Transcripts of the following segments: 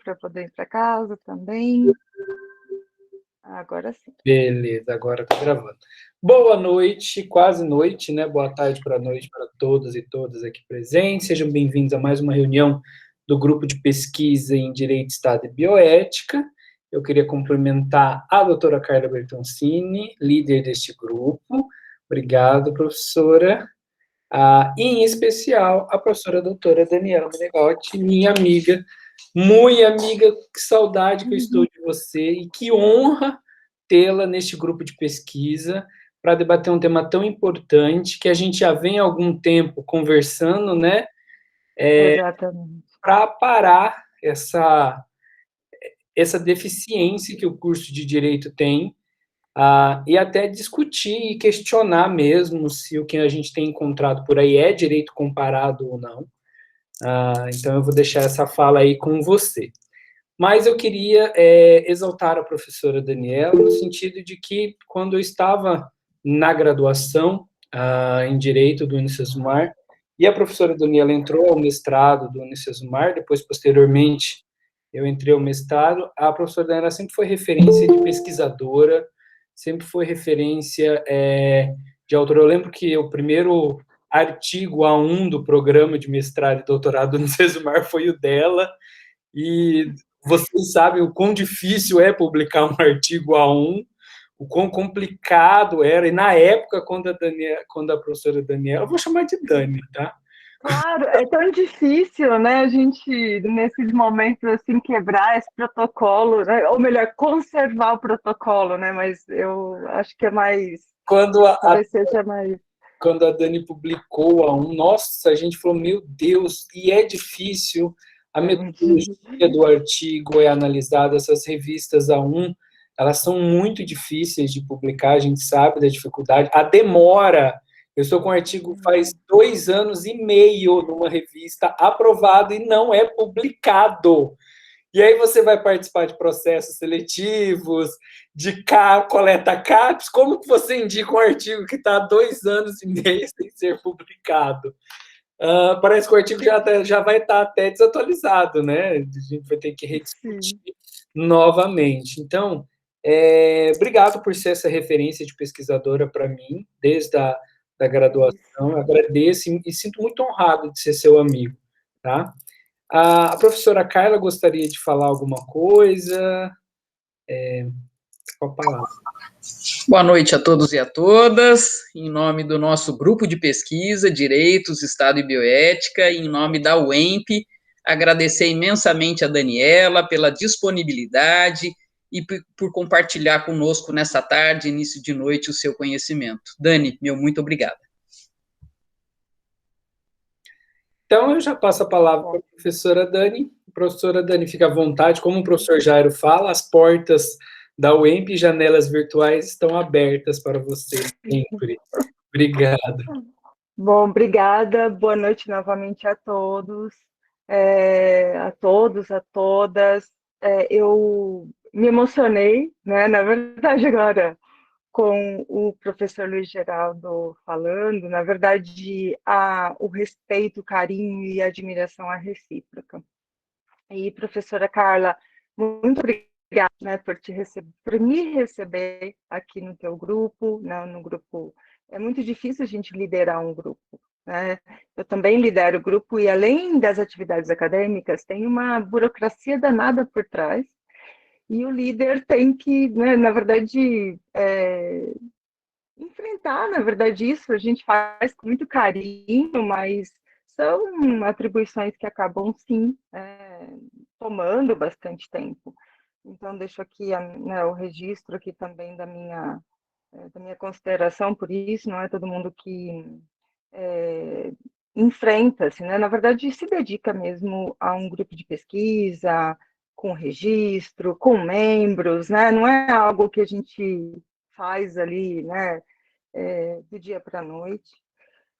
para poder ir para casa também. Agora sim. Beleza, agora estou gravando. Boa noite, quase noite, né? Boa tarde para noite para todas e todas aqui presentes. Sejam bem-vindos a mais uma reunião do Grupo de Pesquisa em Direito, Estado e Bioética. Eu queria cumprimentar a doutora Carla Bertoncini, líder deste grupo. Obrigado, professora. E, em especial, a professora doutora Daniela Menegotti, minha amiga, muito amiga, que saudade que eu estou de você e que honra tê-la neste grupo de pesquisa para debater um tema tão importante que a gente já vem há algum tempo conversando, né? Exatamente. Para parar essa deficiência que o curso de Direito tem, e até discutir e questionar mesmo se o que a gente tem encontrado por aí é direito comparado ou não. Então, eu vou deixar essa fala aí com você. Mas eu queria exaltar a professora Daniela no sentido de que, quando eu estava na graduação em Direito do Unicesumar, e a professora Daniela entrou ao mestrado do Unicesumar, depois, posteriormente, eu entrei ao mestrado, a professora Daniela sempre foi referência de pesquisadora, sempre foi referência de autora. Eu lembro que o primeiro artigo A1 do programa de mestrado e doutorado do Unicesumar foi o dela, e vocês sabem o quão difícil é publicar um artigo A1, o quão complicado era, e na época, quando a professora Daniela, eu vou chamar de Dani, tá? Claro, é tão difícil, né, a gente, nesses momentos, assim, quebrar esse protocolo, né? Ou melhor, conservar o protocolo, né, mas eu acho que é mais, Quando talvez seja mais... quando a Dani publicou A1, nossa, a gente falou, meu Deus, e é difícil, a metodologia do artigo é analisada, essas revistas A1, elas são muito difíceis de publicar, a gente sabe da dificuldade, a demora. Eu estou com um artigo faz 2 anos e meio numa revista aprovado e não é publicado. E aí você vai participar de processos seletivos, de coleta CAPES, como que você indica um artigo que está há 2 anos e meio sem ser publicado? Parece que o artigo já vai estar até desatualizado, né? A gente vai ter que rediscutir novamente. Então, obrigado por ser essa referência de pesquisadora para mim, desde a da graduação. Agradeço e sinto muito honrado de ser seu amigo, tá? A professora Carla gostaria de falar alguma coisa? Com a palavra. Boa noite a todos e a todas. Em nome do nosso grupo de pesquisa, Direitos, Estado e Bioética, em nome da UEMP, agradecer imensamente a Daniela pela disponibilidade e por compartilhar conosco nessa tarde, início de noite, o seu conhecimento. Dani, meu muito obrigado. Então, eu já passo a palavra para a professora Dani. Professora Dani, fica à vontade. Como o professor Jairo fala, as portas da UEMP e janelas virtuais estão abertas para você sempre. Obrigado. Bom, obrigada. Boa noite novamente a todos, a todas. Eu me emocionei, né? Na verdade, agora, com o professor Luiz Geraldo falando, na verdade, o respeito, o carinho e a admiração à recíproca. E, professora Carla, muito obrigada, né, por me receber aqui no teu grupo, né, no grupo. É muito difícil a gente liderar um grupo, né? Eu também lidero o grupo e, além das atividades acadêmicas, tem uma burocracia danada por trás, e o líder tem que, né, na verdade, enfrentar, na verdade, isso a gente faz com muito carinho, mas são atribuições que acabam, sim, tomando bastante tempo. Então, deixo aqui né, o registro aqui também da minha consideração por isso. Não é todo mundo que enfrenta-se, né? Na verdade, se dedica mesmo a um grupo de pesquisa, com registro, com membros, né? Não é algo que a gente faz ali, né, do dia para a noite.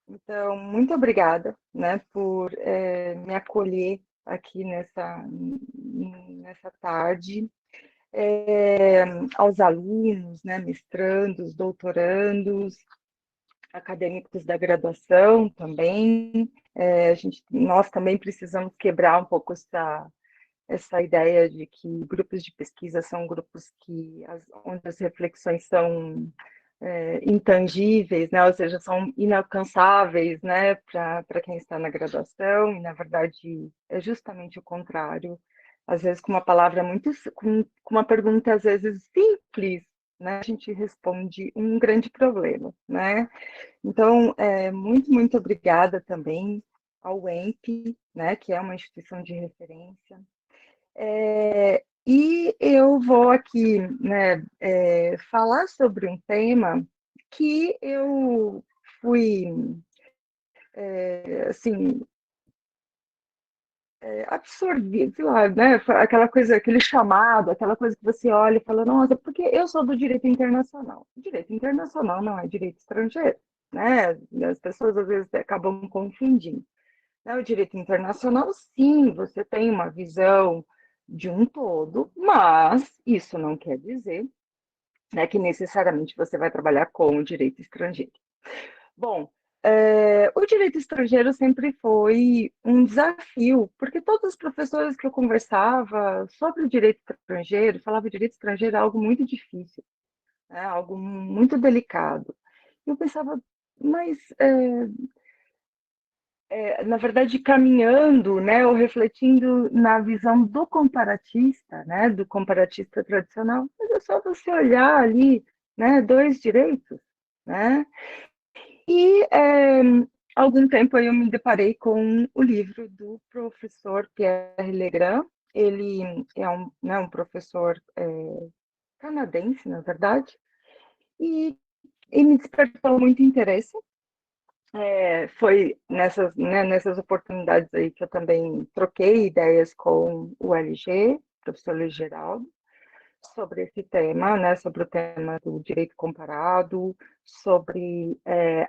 Então, muito obrigada, né, por me acolher aqui nessa tarde. Aos alunos, né, mestrandos, doutorandos, acadêmicos da graduação também. Nós também precisamos quebrar um pouco essa ideia de que grupos de pesquisa são grupos onde as reflexões são intangíveis, né? Ou seja, são inalcançáveis, né, para quem está na graduação, e na verdade é justamente o contrário. Às vezes com uma palavra com uma pergunta às vezes simples, né, a gente responde um grande problema, né? Então, muito obrigada também ao EMP, né, que é uma instituição de referência. E eu vou aqui, né, falar sobre um tema que eu fui, assim, absorvida, sei lá, né, aquela coisa, aquele chamado, aquela coisa que você olha e fala, nossa, porque eu sou do direito internacional. Direito internacional não é direito estrangeiro, né? As pessoas às vezes acabam confundindo. O direito internacional, sim, você tem uma visão de um todo, mas isso não quer dizer, né, que necessariamente você vai trabalhar com o direito estrangeiro. Bom, o direito estrangeiro sempre foi um desafio, porque todos os professores que eu conversava sobre o direito estrangeiro falavam que o direito estrangeiro é algo muito difícil, né, algo muito delicado. Eu pensava, mas na verdade, caminhando, né, ou refletindo na visão do comparatista, né, do comparatista tradicional, mas é só você olhar ali, né, dois direitos, né? E algum tempo eu me deparei com o livro do professor Pierre Legrand. Ele é um professor canadense, na verdade, e me despertou muito interesse. Foi nessas oportunidades aí que eu também troquei ideias com o LG, professor Luiz Geraldo, sobre esse tema, né, sobre o tema do direito comparado, sobre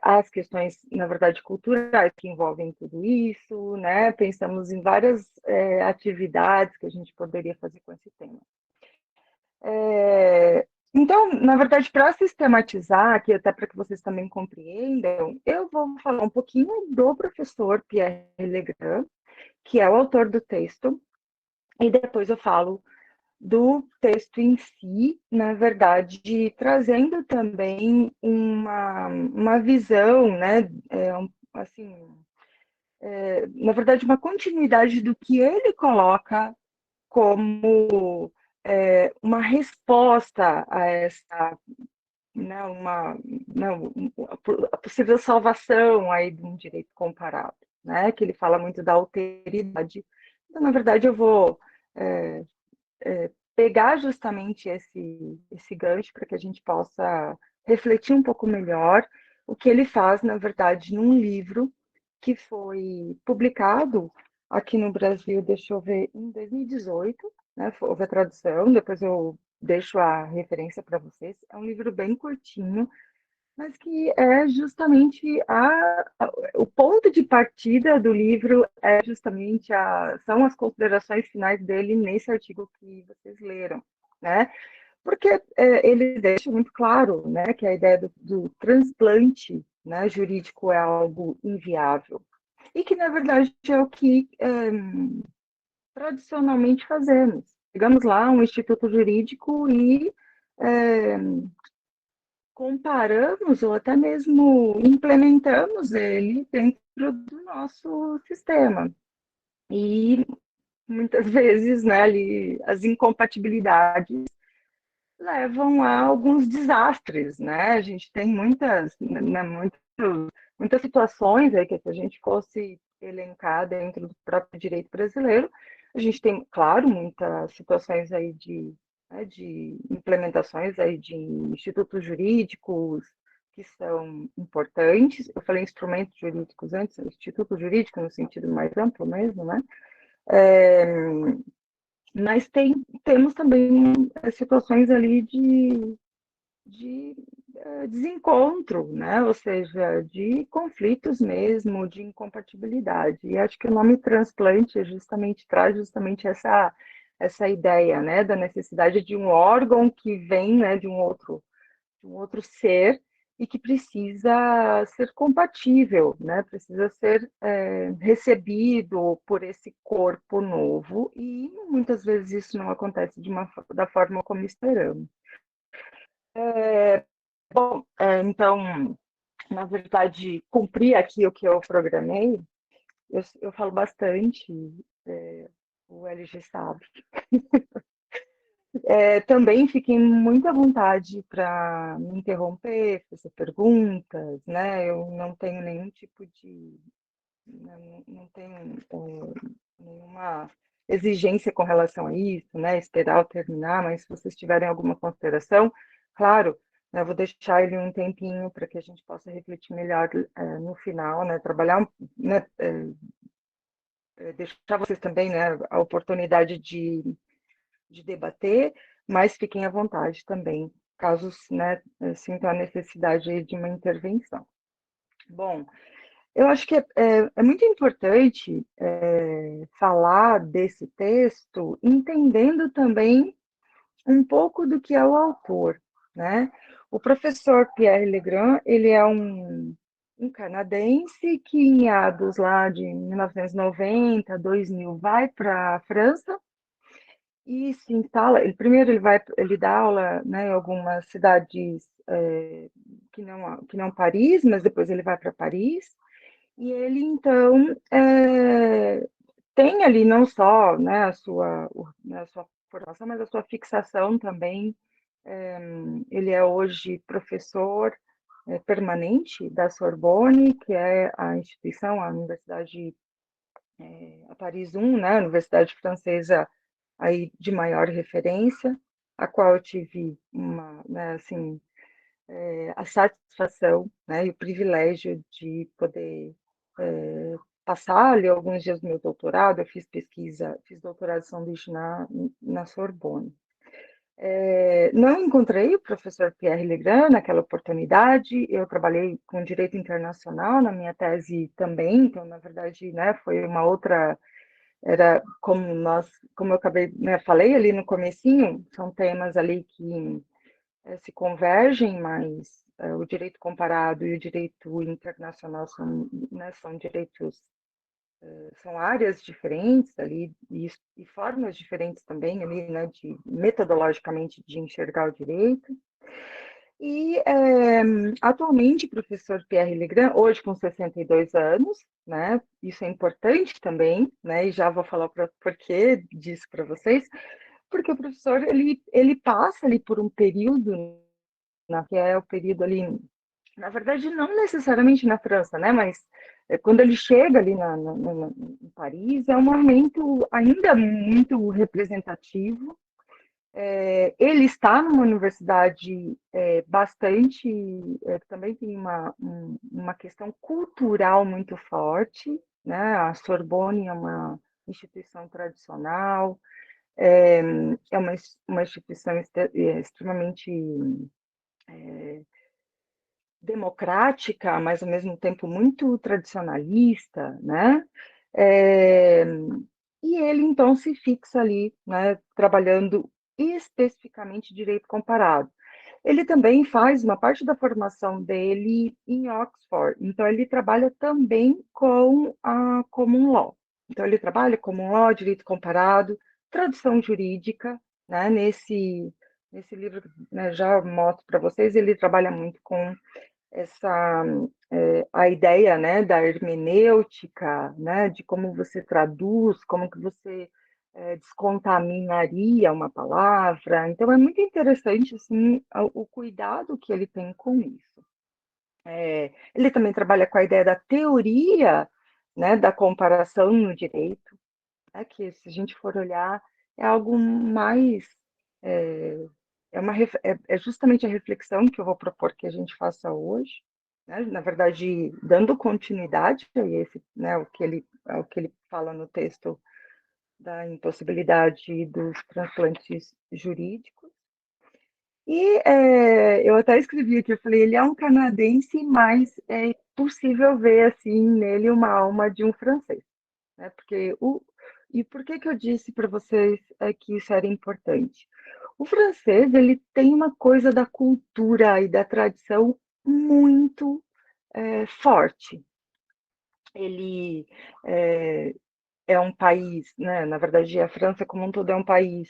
as questões, na verdade, culturais que envolvem tudo isso, né? Pensamos em várias atividades que a gente poderia fazer com esse tema. Então, na verdade, para sistematizar aqui, até para que vocês também compreendam, eu vou falar um pouquinho do professor Pierre Legrand, que é o autor do texto, e depois eu falo do texto em si, na verdade, trazendo também uma visão, né, assim, na verdade, uma continuidade do que ele coloca como uma resposta a essa, né, a possível salvação aí de um direito comparado, né, que ele fala muito da alteridade. Então, na verdade, eu vou pegar justamente esse gancho para que a gente possa refletir um pouco melhor o que ele faz, na verdade, num livro que foi publicado aqui no Brasil, deixa eu ver, em 2018, né? Houve a tradução, depois eu deixo a referência para vocês. É um livro bem curtinho, mas que é justamente o ponto de partida do livro é justamente são as considerações finais dele nesse artigo que vocês leram, né? Porque ele deixa muito claro, né, que a ideia do transplante, né, jurídico é algo inviável e que na verdade é o que tradicionalmente fazemos. Chegamos lá, um instituto jurídico e comparamos ou até mesmo implementamos ele dentro do nosso sistema. E muitas vezes, né, ali, as incompatibilidades levam a alguns desastres, né? A gente tem muitas situações aí que se a gente fosse elencar dentro do próprio direito brasileiro, a gente tem, claro, muitas situações aí de implementações aí de institutos jurídicos que são importantes. Eu falei instrumentos jurídicos antes, instituto jurídico no sentido mais amplo mesmo, né? Mas temos também situações ali de desencontro, né? Ou seja, de conflitos mesmo, de incompatibilidade. E acho que o nome transplante traz justamente essa ideia, né? Da necessidade de um órgão que vem, né, de um outro ser e que precisa ser compatível, né? Precisa ser recebido por esse corpo novo, e muitas vezes isso não acontece da forma como esperamos. Então, na verdade, cumpri aqui o que eu programei. Eu falo bastante, o LG sabe. Também fiquei muito à vontade para me interromper, fazer perguntas, né? Eu não tenho nenhum tipo de. Não tenho nenhuma exigência com relação a isso, né? Esperar eu terminar, mas se vocês tiverem alguma consideração, claro, né, eu vou deixar ele um tempinho para que a gente possa refletir melhor no final, né? Trabalhar, né? Deixar vocês também, né, a oportunidade de debater, mas fiquem à vontade também, caso, né, sintam a necessidade de uma intervenção. Bom, eu acho que é muito importante falar desse texto, entendendo também um pouco do que é o autor, né? O professor Pierre Legrand, ele é um canadense que em meados lá de 1990, 2000, vai para a França e se instala. Primeiro ele dá aula, né, em algumas cidades que não Paris, mas depois ele vai para Paris. E ele então tem ali não só, né, a sua formação, mas a sua fixação também. Ele é hoje professor permanente da Sorbonne, que é a instituição, a Universidade, a Paris 1, né, a Universidade Francesa aí de maior referência, a qual eu tive né, assim, a satisfação, né, e o privilégio de poder passar ali alguns dias do meu doutorado. Eu fiz doutorado de sanduíche na Sorbonne. Não encontrei o professor Pierre Legrand naquela oportunidade. Eu trabalhei com direito internacional na minha tese também, então, na verdade, né, foi uma outra. Era como eu acabei, né, falei ali no comecinho, são temas ali que se convergem, mas o direito comparado e o direito internacional são, né, são direitos, são áreas diferentes ali e formas diferentes também ali, né, metodologicamente de enxergar o direito. E atualmente, o professor Pierre Legrand, hoje com 62 anos, né, isso é importante também, né, e já vou falar por que disso para vocês, porque o professor ele passa ali por um período, que é o período ali, na verdade, não necessariamente na França, né, mas quando ele chega ali em Paris, é um momento ainda muito representativo. Ele está numa universidade bastante, também tem uma questão cultural muito forte, né? A Sorbonne é uma instituição tradicional, é, é uma instituição extremamente democrática, mas ao mesmo tempo muito tradicionalista, né? É, e ele então se fixa ali, né, trabalhando especificamente direito comparado. Ele também faz uma parte da formação dele em Oxford, então ele trabalha também com a Common Law. Então ele trabalha Common Law, direito comparado, tradução jurídica, né? Nesse livro, né, já mostro para vocês, ele trabalha muito com essa a ideia, né, da hermenêutica, né, de como você traduz, como que você descontaminaria uma palavra. Então é muito interessante assim o cuidado que ele tem com isso. Ele também trabalha com a ideia da teoria, né, da comparação no direito, né, que se a gente for olhar é algo mais é justamente a reflexão que eu vou propor que a gente faça hoje, né? Na verdade, dando continuidade a esse, né, o que ele fala no texto da impossibilidade dos transplantes jurídicos. E eu até escrevi aqui, eu falei, ele é um canadense, mas é possível ver assim nele uma alma de um francês, né? E por que eu disse para vocês que isso era importante? O francês, ele tem uma coisa da cultura e da tradição muito forte. Ele é um país, né, na verdade, a França como um todo é um país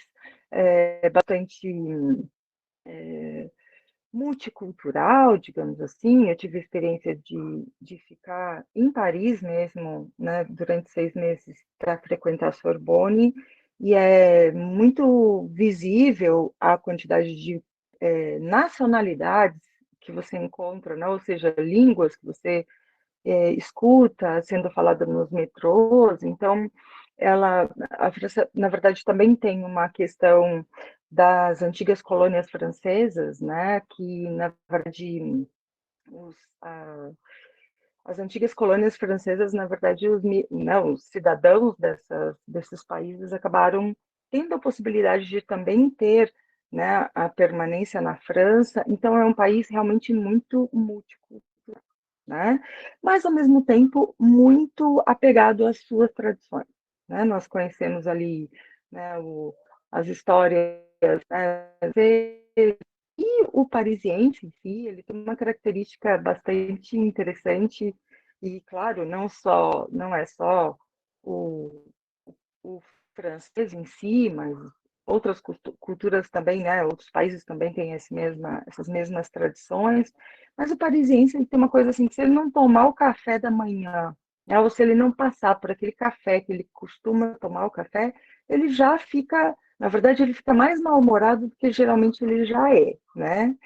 bastante multicultural, digamos assim. Eu tive a experiência de ficar em Paris mesmo, né, durante 6 meses para frequentar a Sorbonne, e é muito visível a quantidade de nacionalidades que você encontra, né, ou seja, línguas que você escuta sendo falada nos metrôs. Então, a França, na verdade, também tem uma questão das antigas colônias francesas, né, que, na verdade, os, a, as antigas colônias francesas, na verdade, não, os cidadãos desses países acabaram tendo a possibilidade de também ter, né, a permanência na França. Então, é um país realmente muito multicultural, né? Mas, ao mesmo tempo, muito apegado às suas tradições, né? Nós conhecemos ali, né, as histórias, né, e o parisiense em si, ele tem uma característica bastante interessante e, claro, não é só o, o francês em si, mas outras culturas também, né? Outros países também têm essas mesmas tradições. Mas o parisiense ele tem uma coisa assim, que se ele não tomar o café da manhã, né, ou se ele não passar por aquele café que ele costuma tomar o café, ele já fica, na verdade, ele fica mais mal-humorado do que geralmente ele já é, né?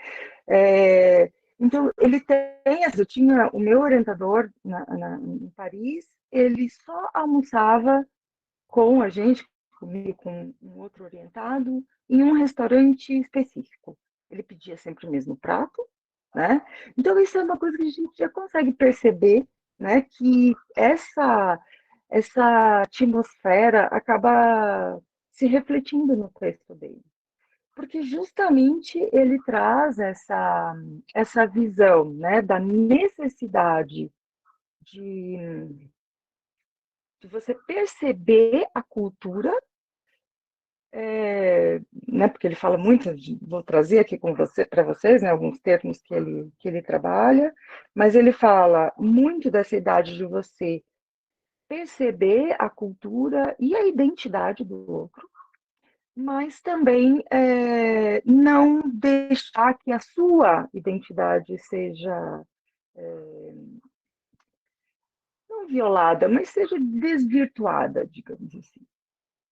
Então, ele tem, eu tinha o meu orientador em Paris, ele só almoçava com a gente, comigo, com um outro orientado, em um restaurante específico. Ele pedia sempre o mesmo prato, né? Então, isso é uma coisa que a gente já consegue perceber, né? Que essa atmosfera acaba se refletindo no texto dele. Porque justamente ele traz essa visão, né, da necessidade de, de você perceber a cultura, né, porque ele fala muito, vou trazer aqui para vocês, né, alguns termos que ele trabalha, mas ele fala muito dessa idade de você perceber a cultura e a identidade do outro, mas também não deixar que a sua identidade seja não violada, mas seja desvirtuada, digamos assim.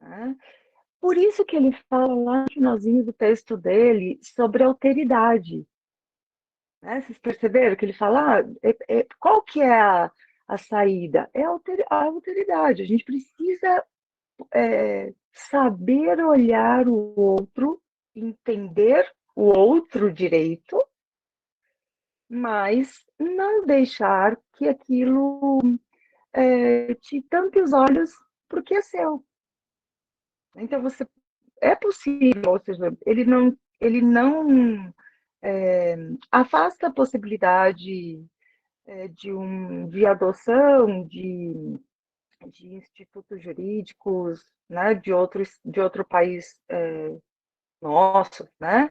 Né? Por isso que ele fala lá no finalzinho do texto dele sobre alteridade. Né? Vocês perceberam que ele fala, qual que é a saída? É a alteridade. A gente precisa saber olhar o outro, entender o outro direito, mas não deixar que aquilo te tampe os olhos porque é seu. Então, é possível, ou seja, ele não afasta a possibilidade de adoção de institutos jurídicos, né, de outro país nosso, né,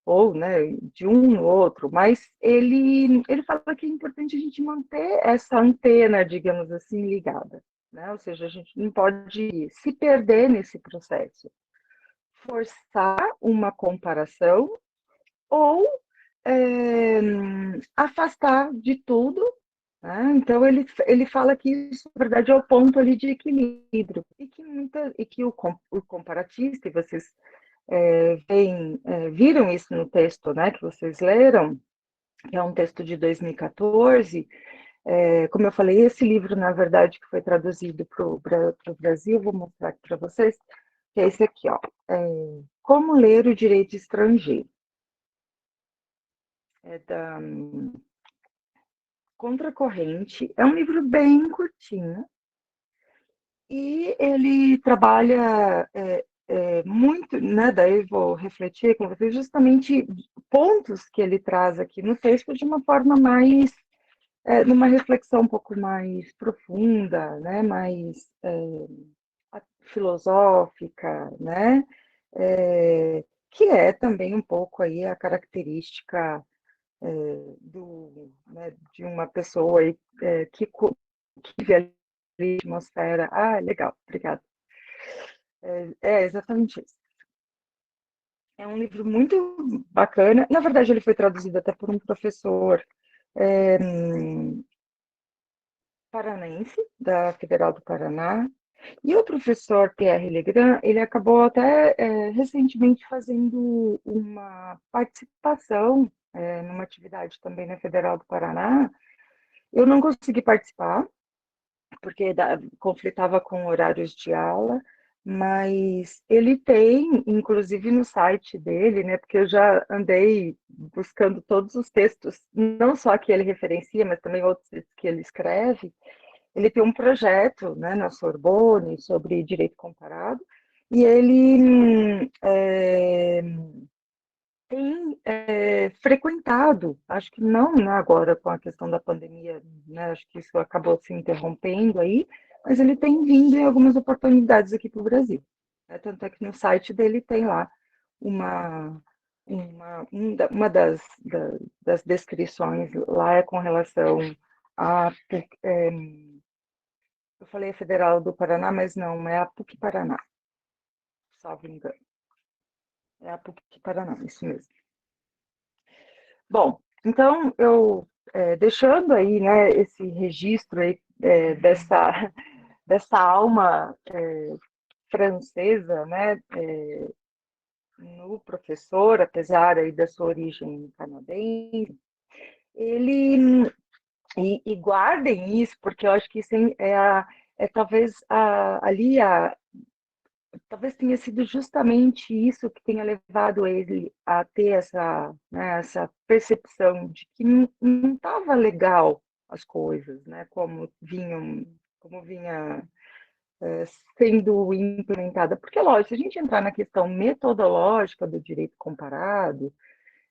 ou, né, de um no outro, mas ele fala que é importante a gente manter essa antena, digamos assim, ligada, né, ou seja, a gente não pode se perder nesse processo, forçar uma comparação ou afastar de tudo. Né? Então, ele fala que isso, na verdade, é o ponto ali de equilíbrio, e que o comparatista, e vocês viram isso no texto, né, que vocês leram, que é um texto de 2014, como eu falei, esse livro, na verdade, que foi traduzido para o Brasil, vou mostrar aqui para vocês, que é esse aqui, ó, Como Ler o Direito Estrangeiro. É da Contracorrente, é um livro bem curtinho, e ele trabalha muito, né, daí vou refletir com vocês justamente pontos que ele traz aqui no texto de uma forma mais, numa reflexão um pouco mais profunda, né, mais filosófica, né, que é também um pouco aí a característica de uma pessoa aí, que vive ali na atmosfera. Ah, legal, obrigada. É exatamente isso. É um livro muito bacana. Na verdade, ele foi traduzido até por um professor é, paranaense, da Federal do Paraná. E o professor Pierre Legrand, ele acabou até recentemente fazendo uma participação numa atividade também na Federal do Paraná. Eu não consegui participar, porque conflitava com horários de aula, mas ele tem, inclusive no site dele, né, porque eu já andei buscando todos os textos, não só que ele referencia, mas também outros que ele escreve. Ele tem um projeto, né, na Sorbonne sobre direito comparado, e ele tem frequentado, acho que não, né, agora com a questão da pandemia, né, acho que isso acabou se interrompendo aí, mas ele tem vindo em algumas oportunidades aqui para o Brasil. Né, tanto é que no site dele tem lá uma das descrições lá é com relação a eu falei Federal do Paraná, mas não, é a PUC Paraná, salvo engano. É a PUC Paraná, isso mesmo. Bom, então eu deixando aí, né, esse registro aí dessa alma francesa, né, no professor, apesar aí da sua origem canadense, ele e guardem isso, porque eu acho que isso talvez ali talvez tenha sido justamente isso que tenha levado ele a ter né, essa percepção de que não estava legal as coisas, né, como vinha sendo implementada. Porque, lógico, se a gente entrar na questão metodológica do direito comparado,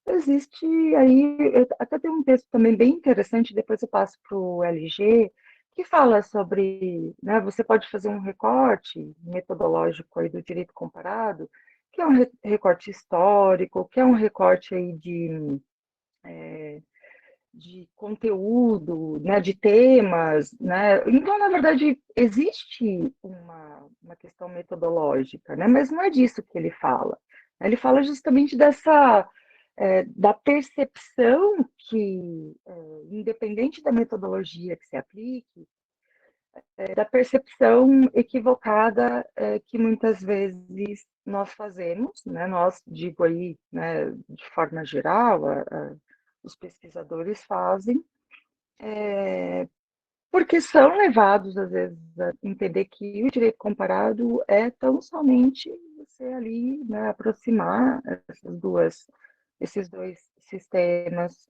existe aí, até tem um texto também bem interessante, depois eu passo para o LG, que fala sobre, né, você pode fazer um recorte metodológico aí do direito comparado, que é um recorte histórico, que é um recorte aí de conteúdo, né, de temas, né? Então, na verdade, existe uma questão metodológica, né? Mas não é disso que ele fala. Ele fala justamente da percepção que, independente da metodologia que se aplique, da percepção equivocada que muitas vezes nós fazemos, né? Nós, digo aí, né, de forma geral, os pesquisadores fazem, porque são levados, às vezes, a entender que o direito comparado é tão somente você ali, né, aproximar esses dois sistemas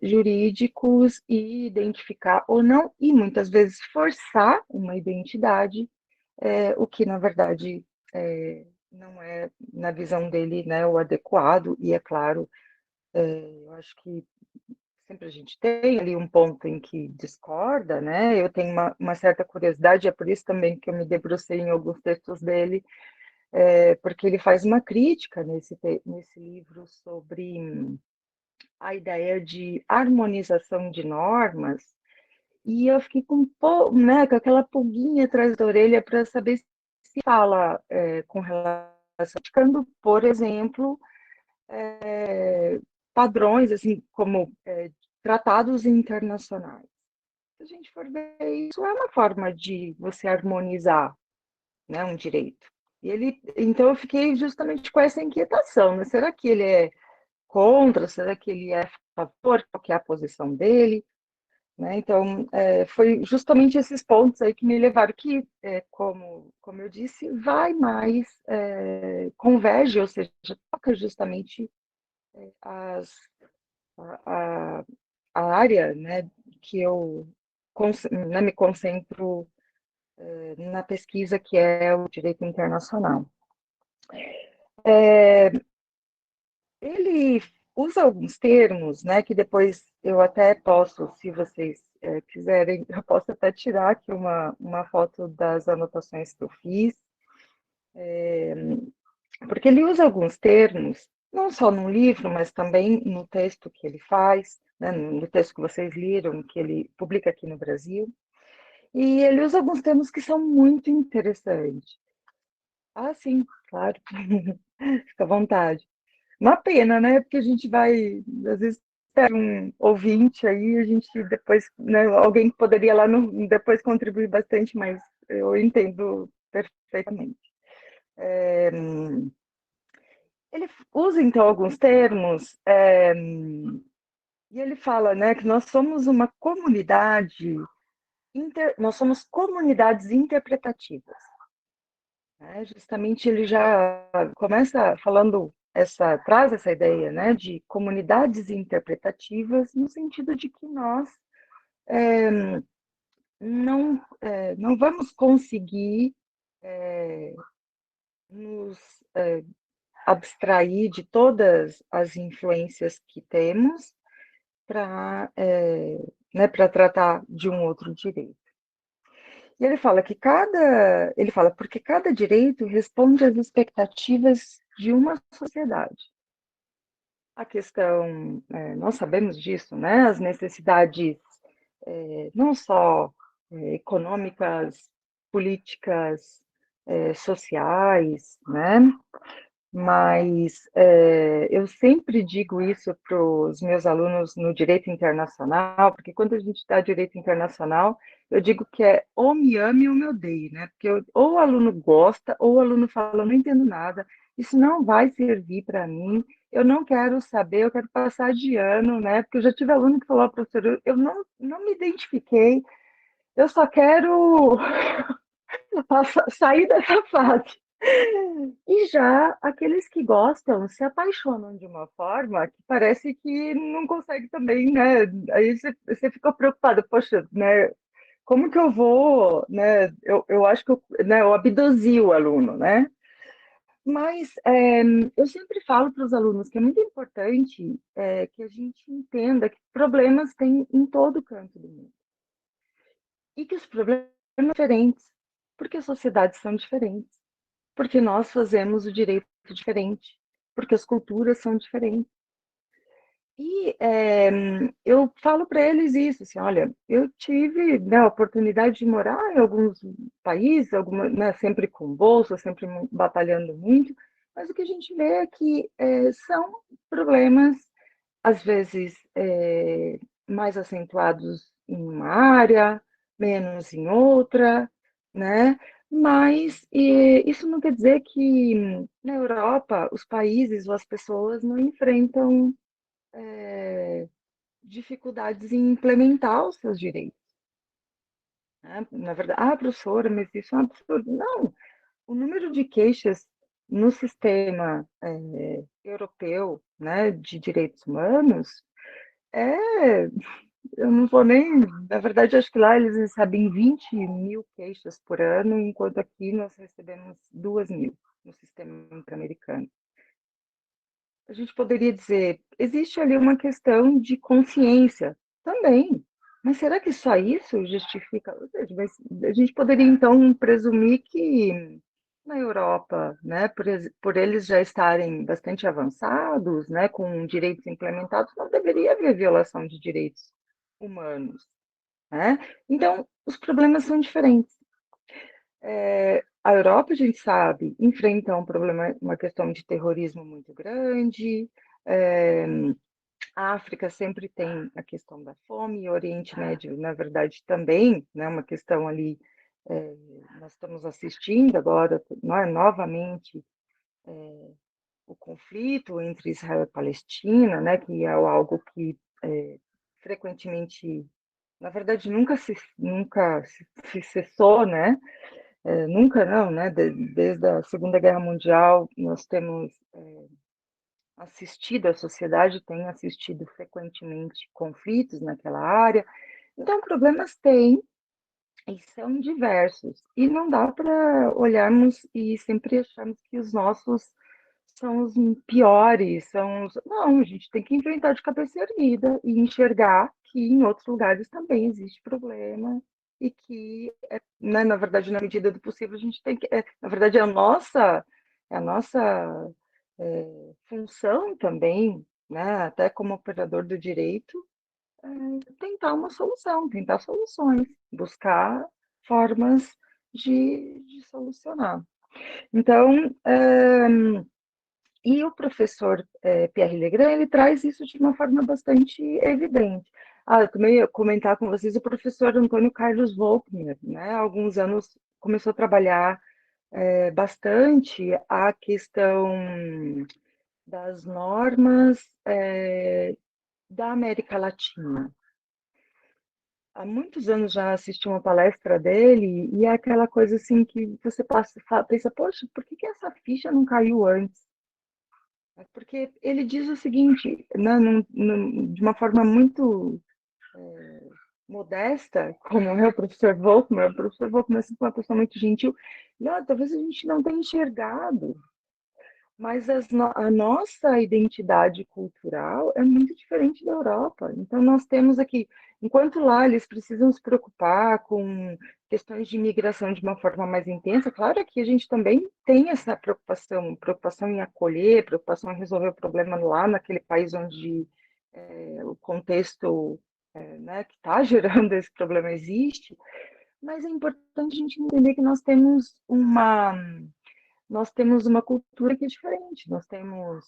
jurídicos e identificar ou não, e muitas vezes forçar uma identidade, o que, na verdade, não é, na visão dele, né, o adequado, e é claro, eu acho que sempre a gente tem ali um ponto em que discorda, né? Eu tenho uma certa curiosidade, é por isso também que eu me debrucei em alguns textos dele, porque ele faz uma crítica nesse livro sobre a ideia de harmonização de normas, e eu fiquei né, com aquela pulguinha atrás da orelha para saber se fala com relação, por exemplo, padrões, assim, como tratados internacionais. Se a gente for ver, isso é uma forma de você harmonizar, né, um direito. Então eu fiquei justamente com essa inquietação, né? Será que ele é contra? Será que ele é a favor? Qual que é a posição dele? Né? Então, foi justamente esses pontos aí que me levaram que, como eu disse, vai mais, converge, ou seja, toca justamente as, a, a área, né, que eu né, me concentro na pesquisa, que é o direito internacional. Ele usa alguns termos, né, que depois eu até posso, se vocês quiserem, eu posso até tirar aqui uma foto das anotações que eu fiz, porque ele usa alguns termos não só no livro, mas também no texto que ele faz, né, no texto que vocês leram, que ele publica aqui no Brasil. E ele usa alguns termos que são muito interessantes. Ah, sim, claro, fica à vontade. Uma pena, né? Porque a gente vai, às vezes, pega um ouvinte aí, a gente depois, né, alguém que poderia lá depois contribuir bastante, mas eu entendo perfeitamente. É, ele usa, então, alguns termos, e ele fala, né, que nós somos uma comunidade, nós somos comunidades interpretativas. Né? Justamente ele já começa falando traz essa ideia, né, de comunidades interpretativas, no sentido de que nós não vamos conseguir nos abstrair de todas as influências que temos para né, para tratar de um outro direito. E ele fala ele fala porque cada direito responde às expectativas de uma sociedade. A questão, nós sabemos disso, né? As necessidades não só econômicas, políticas, sociais, né? Mas eu sempre digo isso para os meus alunos no direito internacional, porque quando a gente dá direito internacional, eu digo que é ou me ame ou me odeie, né? Porque ou o aluno gosta, ou o aluno fala, não entendo nada, isso não vai servir para mim, eu não quero saber, eu quero passar de ano, né? Porque eu já tive aluno que falou, professor, eu não me identifiquei, eu só quero sair dessa fase. E já aqueles que gostam se apaixonam de uma forma que parece que não consegue também, né? Aí você fica preocupado, poxa, né? Como que eu vou, né? Eu acho que eu abduzi o aluno, né? Mas eu sempre falo para os alunos que é muito importante que a gente entenda que problemas tem em todo canto do mundo. E que os problemas são diferentes, porque as sociedades são diferentes. Porque nós fazemos o direito diferente, porque as culturas são diferentes. E eu falo para eles isso, assim, olha, eu tive, né, a oportunidade de morar em alguns países, né, sempre com bolsa, sempre batalhando muito, mas o que a gente vê é que são problemas, às vezes, mais acentuados em uma área, menos em outra, né? Mas isso não quer dizer que na Europa os países ou as pessoas não enfrentam dificuldades em implementar os seus direitos. Né? Na verdade, professora, mas isso é um absurdo. Não, o número de queixas no sistema europeu, né, de direitos humanos é, eu não vou nem, na verdade, acho que lá eles recebem 20 mil queixas por ano, enquanto aqui nós recebemos 2.000 no sistema interamericano. A gente poderia dizer, existe ali uma questão de consciência também, mas será que só isso justifica? Ou seja, mas a gente poderia então presumir que na Europa, né, por eles já estarem bastante avançados, né, com direitos implementados, não deveria haver violação de direitos humanos, né? Então, os problemas são diferentes. A Europa, a gente sabe, enfrenta um problema, uma questão de terrorismo muito grande. É, a África sempre tem a questão da fome, e o Oriente Médio, na verdade, também, né, uma questão ali. Nós estamos assistindo agora, novamente, o conflito entre Israel e Palestina, né, que é algo que frequentemente, na verdade, nunca se cessou, né? Nunca não, né? Desde a Segunda Guerra Mundial, nós temos assistido, a sociedade tem assistido frequentemente conflitos naquela área. Então, problemas tem e são diversos. E não dá para olharmos e sempre acharmos que os nossos são os piores, Não, a gente tem que enfrentar de cabeça erguida e enxergar que em outros lugares também existe problema e que, né, na verdade, na medida do possível, a gente tem que... na verdade, é a nossa função também, né, até como operador do direito, tentar uma solução, tentar soluções, buscar formas de solucionar. Então, e o professor Pierre Legrand, ele traz isso de uma forma bastante evidente. Eu também ia comentar com vocês o professor Antônio Carlos Volkmer, né? Há alguns anos começou a trabalhar bastante a questão das normas da América Latina. Há muitos anos já assisti uma palestra dele e é aquela coisa assim que você pensa, poxa, por que essa ficha não caiu antes? Porque ele diz o seguinte, né, de uma forma muito modesta, como é o professor Volkmer é sempre uma pessoa muito gentil, talvez a gente não tenha enxergado, mas a nossa identidade cultural é muito diferente da Europa. Então, nós temos aqui, enquanto lá eles precisam se preocupar com questões de imigração de uma forma mais intensa, claro que a gente também tem essa preocupação em acolher, preocupação em resolver o problema lá naquele país onde o contexto né, que está gerando esse problema existe, mas é importante a gente entender que nós temos uma cultura que é diferente, nós temos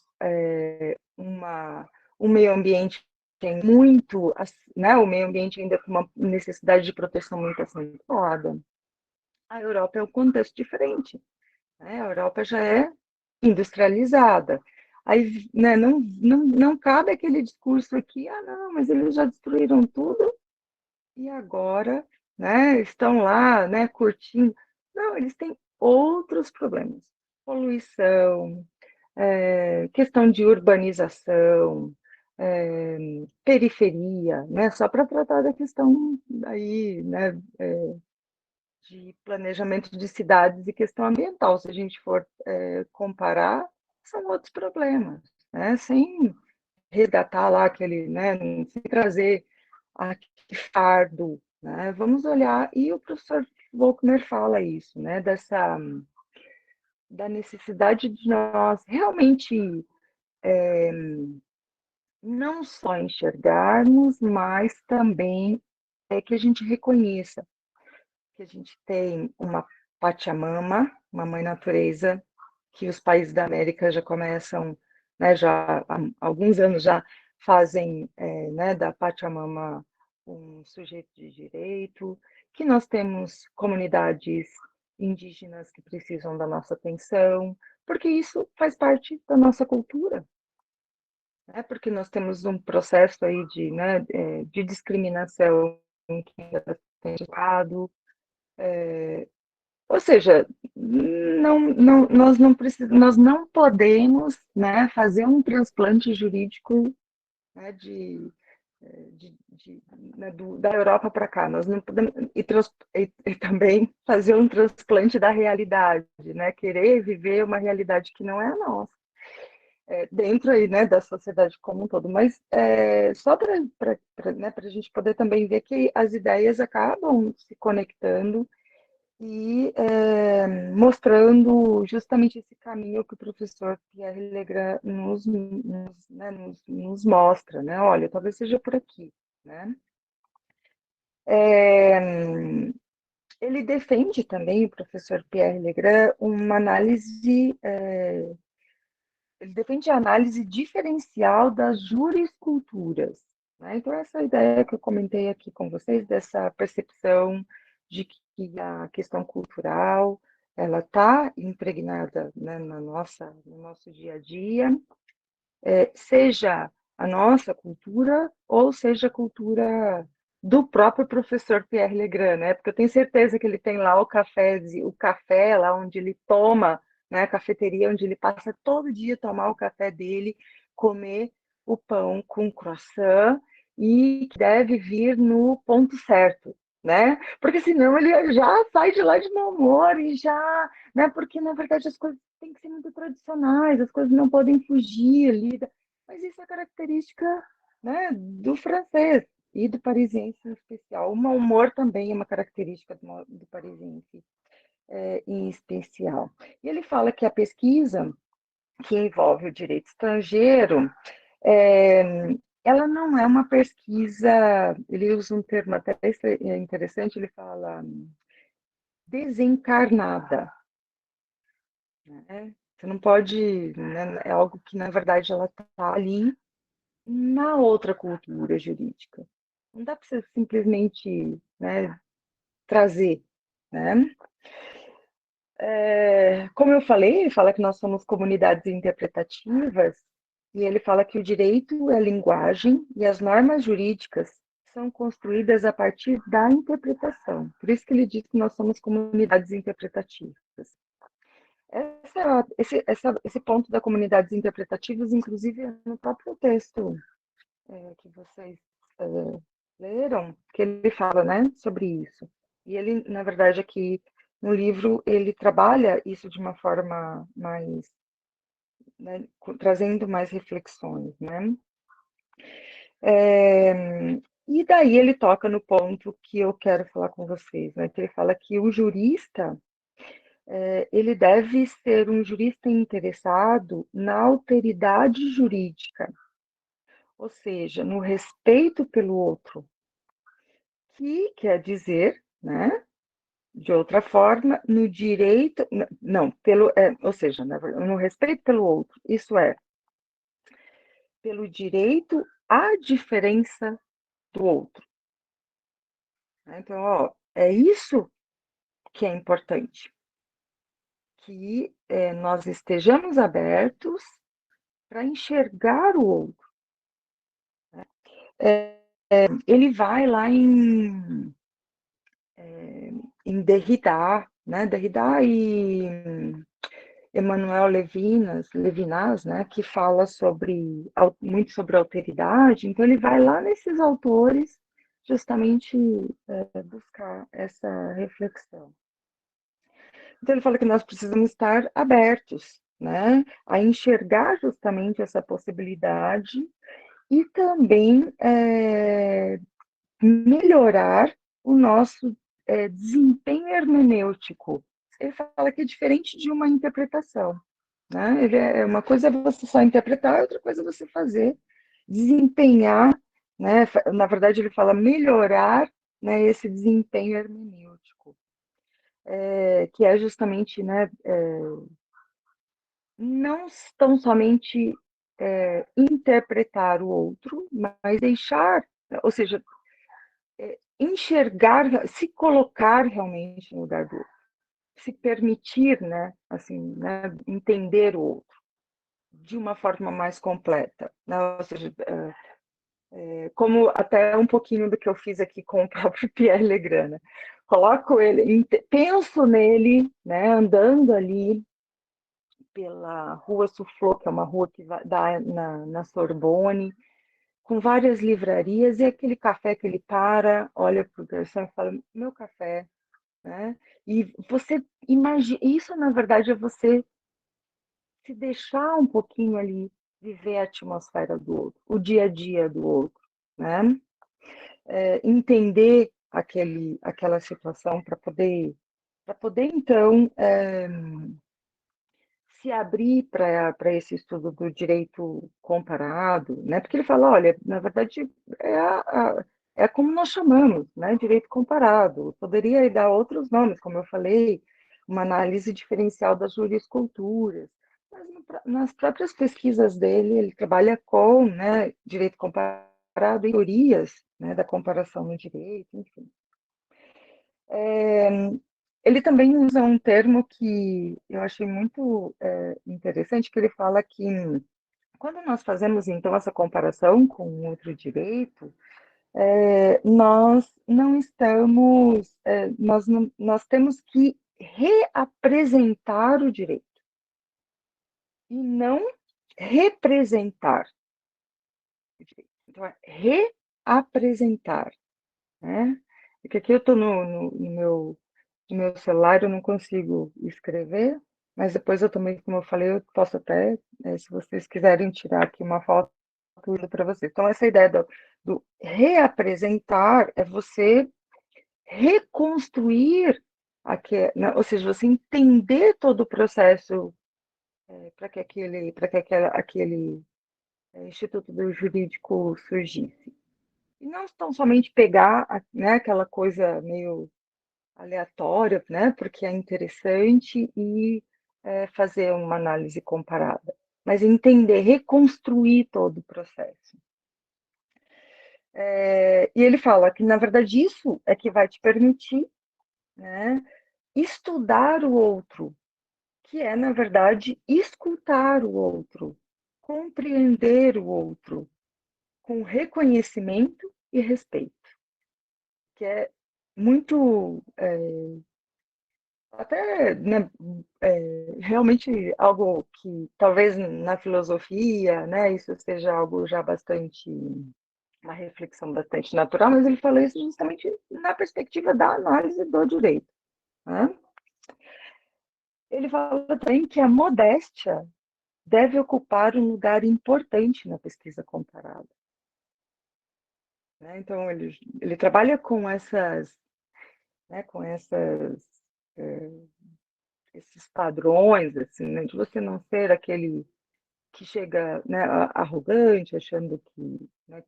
um meio ambiente tem muito, né, o meio ambiente ainda com uma necessidade de proteção muito acentuada. A Europa é um contexto diferente, né? A Europa já é industrializada. Aí, né, não cabe aquele discurso aqui, não, mas eles já destruíram tudo e agora, né, estão lá, né, curtindo. Não, eles têm outros problemas. Poluição, questão de urbanização, periferia, né, só para tratar da questão aí, né, de planejamento de cidades e questão ambiental. Se a gente for comparar, são outros problemas, né, sem resgatar lá aquele, né, sem trazer aquele fardo, né? Vamos olhar, e o professor Volkmer fala isso, né, da necessidade de nós realmente não só enxergarmos, mas também que a gente reconheça que a gente tem uma Pachamama, uma mãe natureza, que os países da América já começam, né, já há alguns anos já fazem né, da Pachamama um sujeito de direito, que nós temos comunidades indígenas que precisam da nossa atenção, porque isso faz parte da nossa cultura, né? Porque nós temos um processo aí né, de discriminação que ainda está sendo lado, ou seja, nós não podemos, né, fazer um transplante jurídico, né, né, da Europa para cá. Nós não podemos e também fazer um transplante da realidade, né, querer viver uma realidade que não é a nossa, dentro aí, né, da sociedade como um todo. Mas só para né, a gente poder também ver que as ideias acabam se conectando e mostrando justamente esse caminho que o professor Pierre Legrand né, nos mostra, né? Olha, talvez seja por aqui, né? Ele defende também, o professor Pierre Legrand, uma análise, ele defende a análise diferencial das jurisculturas, né? Então, essa ideia que eu comentei aqui com vocês, dessa percepção de que a questão cultural ela está impregnada, né, no nosso dia a dia, seja a nossa cultura ou seja a cultura do próprio professor Pierre Legrand, né? Porque eu tenho certeza que ele tem lá o café lá onde ele toma, né? A cafeteria onde ele passa todo dia tomar o café dele, comer o pão com croissant e que deve vir no ponto certo, né? Porque senão ele já sai de lá de mau humor e já, né? Porque na verdade as coisas têm que ser muito tradicionais, as coisas não podem fugir ali. Mas isso é característica, né, do francês e do parisiense em especial. O mau humor também é uma característica do parisiense em especial. E ele fala que a pesquisa que envolve o direito estrangeiro, ela não é uma pesquisa, ele usa um termo até interessante, ele fala desencarnada, né? Você não pode, né, é algo que, na verdade, ela está ali na outra cultura jurídica. Não dá para você simplesmente, né, trazer, né? Como eu falei, ele fala que nós somos comunidades interpretativas, e ele fala que o direito é a linguagem e as normas jurídicas são construídas a partir da interpretação. Por isso que ele diz que nós somos comunidades interpretativas. Esse ponto da comunidades interpretativas, inclusive, é no próprio texto que vocês leram, que ele fala, né, sobre isso. E ele, na verdade, aqui no livro, ele trabalha isso de uma forma mais, né, trazendo mais reflexões, né? E daí ele toca no ponto que eu quero falar com vocês, né? Que ele fala que o jurista, ele deve ser um jurista interessado na alteridade jurídica, ou seja, no respeito pelo outro, que quer dizer, né, de outra forma, no direito, não, ou seja, no respeito pelo outro, isso é, pelo direito à diferença do outro. Então, ó, é isso que é importante, que nós estejamos abertos para enxergar o outro. Né? Ele vai lá em Derrida, né? Derrida e Emmanuel Levinas, né? Que fala muito sobre alteridade. Então ele vai lá nesses autores justamente buscar essa reflexão. Então ele fala que nós precisamos estar abertos, né? A enxergar justamente essa possibilidade e também melhorar o nosso desempenho hermenêutico. Ele fala que é diferente de uma interpretação. Né? Uma coisa é você só interpretar, outra coisa é você fazer, desempenhar, né? Na verdade, ele fala melhorar, né, esse desempenho hermenêutico, que é justamente, né, não tão somente interpretar o outro, mas deixar, ou seja, enxergar, se colocar realmente no lugar do outro, se permitir, né, assim, né, entender o outro de uma forma mais completa, né? Ou seja, como até um pouquinho do que eu fiz aqui com o próprio Pierre Legrand, né? Coloco ele, penso nele, né, andando ali pela Rua Soufflot, que é uma rua que dá na Sorbonne, com várias livrarias, e aquele café que ele para, olha para o garçom e fala, meu café, né? E você imagina, isso na verdade é você se deixar um pouquinho ali, viver a atmosfera do outro, o dia a dia do outro, né? Entender aquela situação para poder então se abrir para esse estudo do direito comparado, né? Porque ele fala, olha, na verdade é como nós chamamos, né? Direito comparado. Poderia dar outros nomes, como eu falei, uma análise diferencial das jurisculturas. Mas nas próprias pesquisas dele, ele trabalha com, né, direito comparado e teorias, né, da comparação no direito, enfim. Ele também usa um termo que eu achei muito interessante, que ele fala que quando nós fazemos, então, essa comparação com outro direito, nós não estamos, nós temos que reapresentar o direito e não representar o direito. Então, é reapresentar, né? Porque aqui eu estou no meu celular, eu não consigo escrever, mas depois eu também, como eu falei, eu posso até, se vocês quiserem tirar aqui uma foto para vocês. Então, essa ideia do reapresentar é você reconstruir, né? Ou seja, você entender todo o processo aquele Instituto do Jurídico surgisse. E não tão somente pegar, né, aquela coisa meio aleatória, né, porque é interessante, e fazer uma análise comparada, mas entender, reconstruir todo o processo. E ele fala que, na verdade, isso é que vai te permitir, né, estudar o outro, que é, na verdade, escutar o outro, compreender o outro, com reconhecimento e respeito, que é muito, até, né, realmente algo que talvez na filosofia, né, isso seja algo já bastante, uma reflexão bastante natural, mas ele falou isso justamente na perspectiva da análise do direito, né? Ele fala também que a modéstia deve ocupar um lugar importante na pesquisa comparada, né? Então, ele trabalha com essas, né, com esses padrões, assim, né, de você não ser aquele que chega, né, arrogante, achando que, né,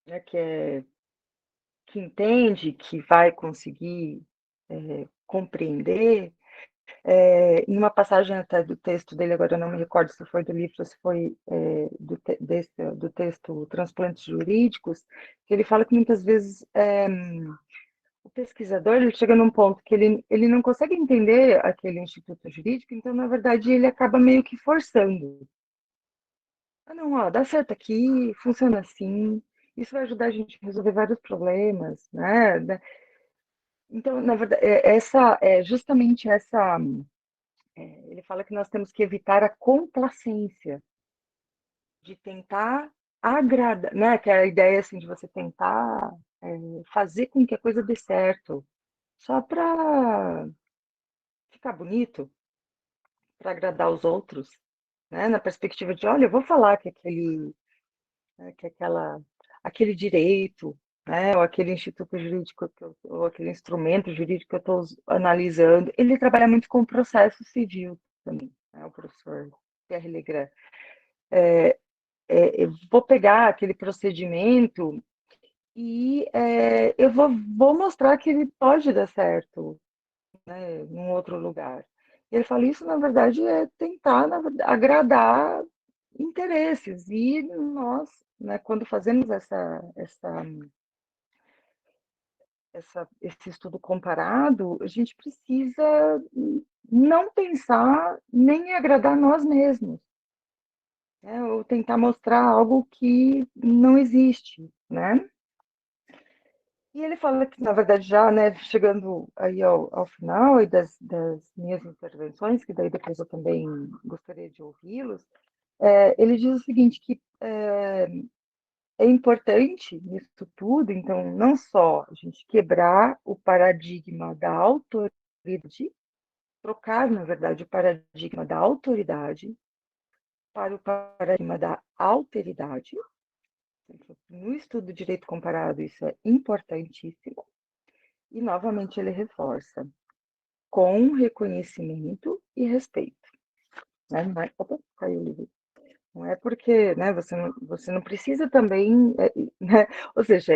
né, que entende, que vai conseguir compreender. Em uma passagem até do texto dele, agora eu não me recordo se foi do livro ou se foi do texto Transplantes Jurídicos, que ele fala que muitas vezes o pesquisador, ele chega num ponto que ele não consegue entender aquele instituto jurídico, então, na verdade, ele acaba meio que forçando. Ah, não, ó, dá certo aqui, funciona assim, isso vai ajudar a gente a resolver vários problemas, né? Então, na verdade, justamente essa. Ele fala que nós temos que evitar a complacência, de tentar agradar, né? Que é a ideia assim, de você tentar fazer com que a coisa dê certo, só para ficar bonito, para agradar os outros, né? Na perspectiva de, olha, eu vou falar que aquele direito, né? Ou aquele instituto jurídico, ou aquele instrumento jurídico que eu estou analisando, ele trabalha muito com o processo civil também, né? O professor Pierre Legrand. Eu vou pegar aquele procedimento e eu vou mostrar que ele pode dar certo, né, num outro lugar. E ele fala, isso na verdade é tentar, na verdade, agradar interesses. E nós, né, quando fazemos esse estudo comparado, a gente precisa não pensar nem em agradar nós mesmos, né, ou tentar mostrar algo que não existe, né? E ele fala que, na verdade, já, né, chegando aí ao final e das minhas intervenções, que daí depois eu também gostaria de ouvi-los, ele diz o seguinte, que é importante nisso tudo, então, não só a gente quebrar o paradigma da autoridade, trocar, na verdade, o paradigma da autoridade para o paradigma da alteridade. No estudo de direito comparado, isso é importantíssimo. E, novamente, ele reforça com reconhecimento e respeito. Né? Não é, opa, caiu o livro. Não é porque, né, você não precisa também, né, ou seja,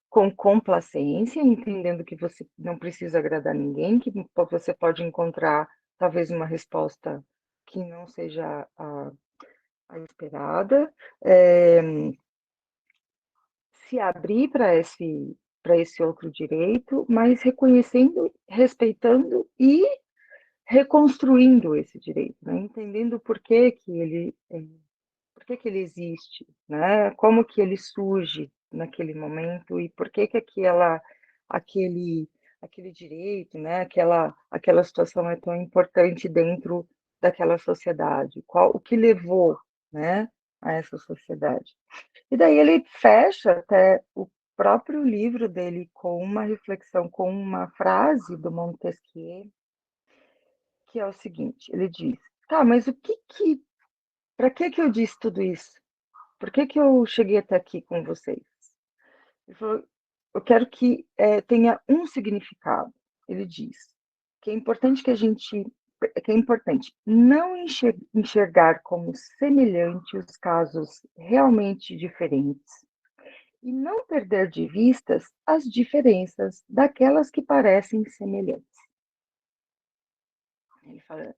com complacência, entendendo que você não precisa agradar ninguém, que você pode encontrar talvez uma resposta que não seja a esperada, se abrir para esse outro direito, mas reconhecendo, respeitando e reconstruindo esse direito, né? Entendendo por que que ele existe, né? Como que ele surge naquele momento e por que que aquele, aquele direito, né? Aquela situação é tão importante dentro daquela sociedade, o que levou, né, a essa sociedade. E daí ele fecha até o próprio livro dele com uma reflexão, com uma frase do Montesquieu, que é o seguinte, ele diz, tá, mas para que eu disse tudo isso? Por que que eu cheguei até aqui com vocês? Ele falou, eu quero que tenha um significado. Ele diz, que é importante que é importante não enxergar como semelhante os casos realmente diferentes e não perder de vistas as diferenças daquelas que parecem semelhantes. Ele fala,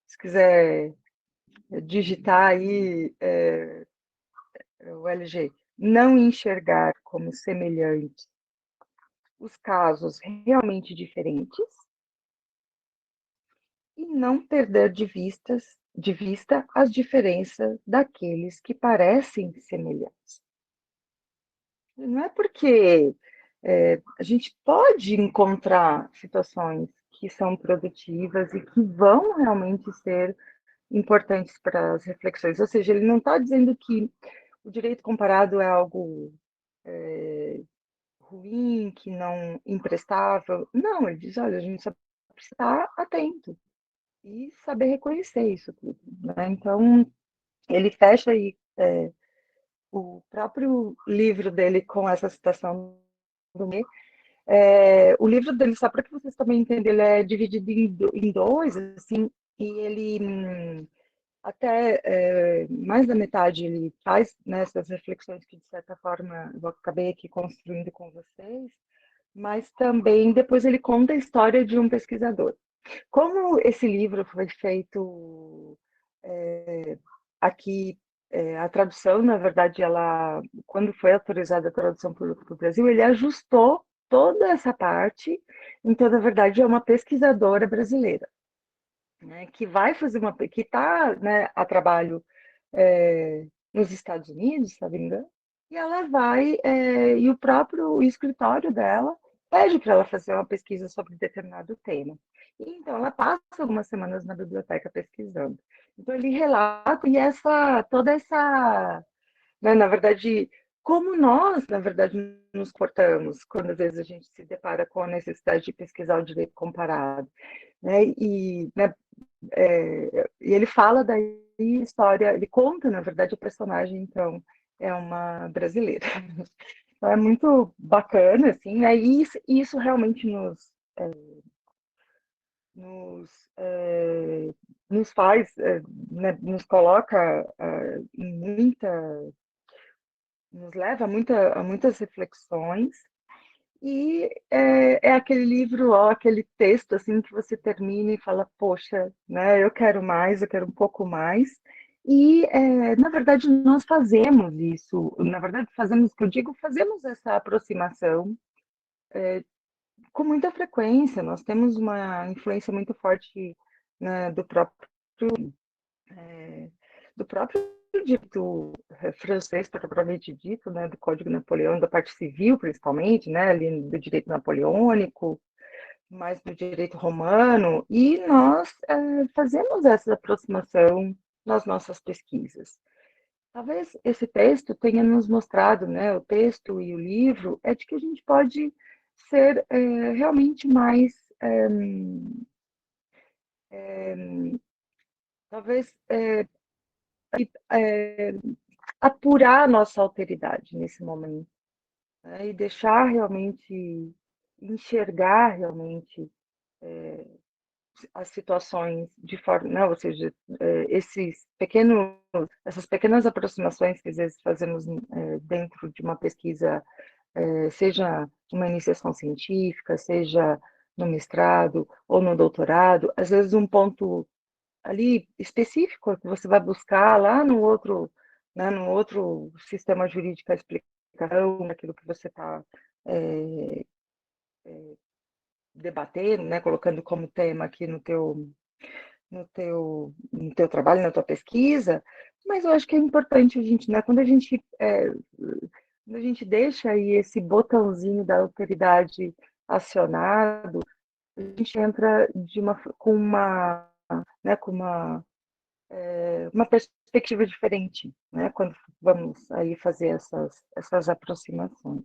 se quiser digitar aí o LG, não enxergar como semelhantes os casos realmente diferentes e não perder de vista as diferenças daqueles que parecem semelhantes. Não é porque a gente pode encontrar situações que são produtivas e que vão realmente ser importantes para as reflexões. Ou seja, ele não está dizendo que o direito comparado é algo ruim, que não imprestável. Não, ele diz, olha, a gente só precisa estar atento e saber reconhecer isso tudo. Né? Então, ele fecha aí o próprio livro dele com essa citação do Mê. O livro dele, só para que vocês também entendam, ele é dividido em dois, assim, e ele até mais da metade ele faz nessas reflexões que, de certa forma, eu acabei aqui construindo com vocês, mas também depois ele conta a história de um pesquisador. Como esse livro foi feito aqui, a tradução, na verdade, quando foi autorizada a tradução para o Brasil, ele ajustou toda essa parte, então, na verdade, é uma pesquisadora brasileira, né, que está, né, a trabalho nos Estados Unidos, se não me engano, e ela vai, e o próprio escritório dela pede para ela fazer uma pesquisa sobre determinado tema. E, então, ela passa algumas semanas na biblioteca pesquisando. Então, ele relata, e toda essa, né, na verdade, como nós, na verdade, nos portamos quando às vezes a gente se depara com a necessidade de pesquisar o direito comparado, né, e ele fala daí história, ele conta, na verdade, o personagem, então, é uma brasileira. Então, é muito bacana, assim, né? E isso realmente nos, nos faz, né, nos coloca em nos leva a muitas reflexões. E é aquele livro, ó, aquele texto assim que você termina e fala, poxa, né, eu quero mais, eu quero um pouco mais. E, na verdade, nós fazemos isso. Na verdade, fazemos o que eu digo, fazemos essa aproximação com muita frequência. Nós temos uma influência muito forte, né, do próprio direito francês, propriamente dito, né, do Código Napoleão, da parte civil, principalmente, né, ali do direito napoleônico, mais do direito romano, e nós fazemos essa aproximação nas nossas pesquisas. Talvez esse texto tenha nos mostrado, né, o texto e o livro, é de que a gente pode ser realmente mais, talvez, apurar a nossa alteridade nesse momento, né, e deixar realmente, enxergar realmente as situações de forma, né, ou seja, essas pequenas aproximações que às vezes fazemos dentro de uma pesquisa, seja uma iniciação científica, seja no mestrado ou no doutorado, às vezes um ponto ali específico que você vai buscar lá no outro, né, no outro sistema jurídico, a explicação daquilo que você está debatendo, né, colocando como tema aqui no teu trabalho, na tua pesquisa, mas eu acho que é importante a gente, né, quando a gente deixa aí esse botãozinho da autoridade acionado, a gente entra né, com uma perspectiva diferente, né, quando vamos aí fazer essas aproximações.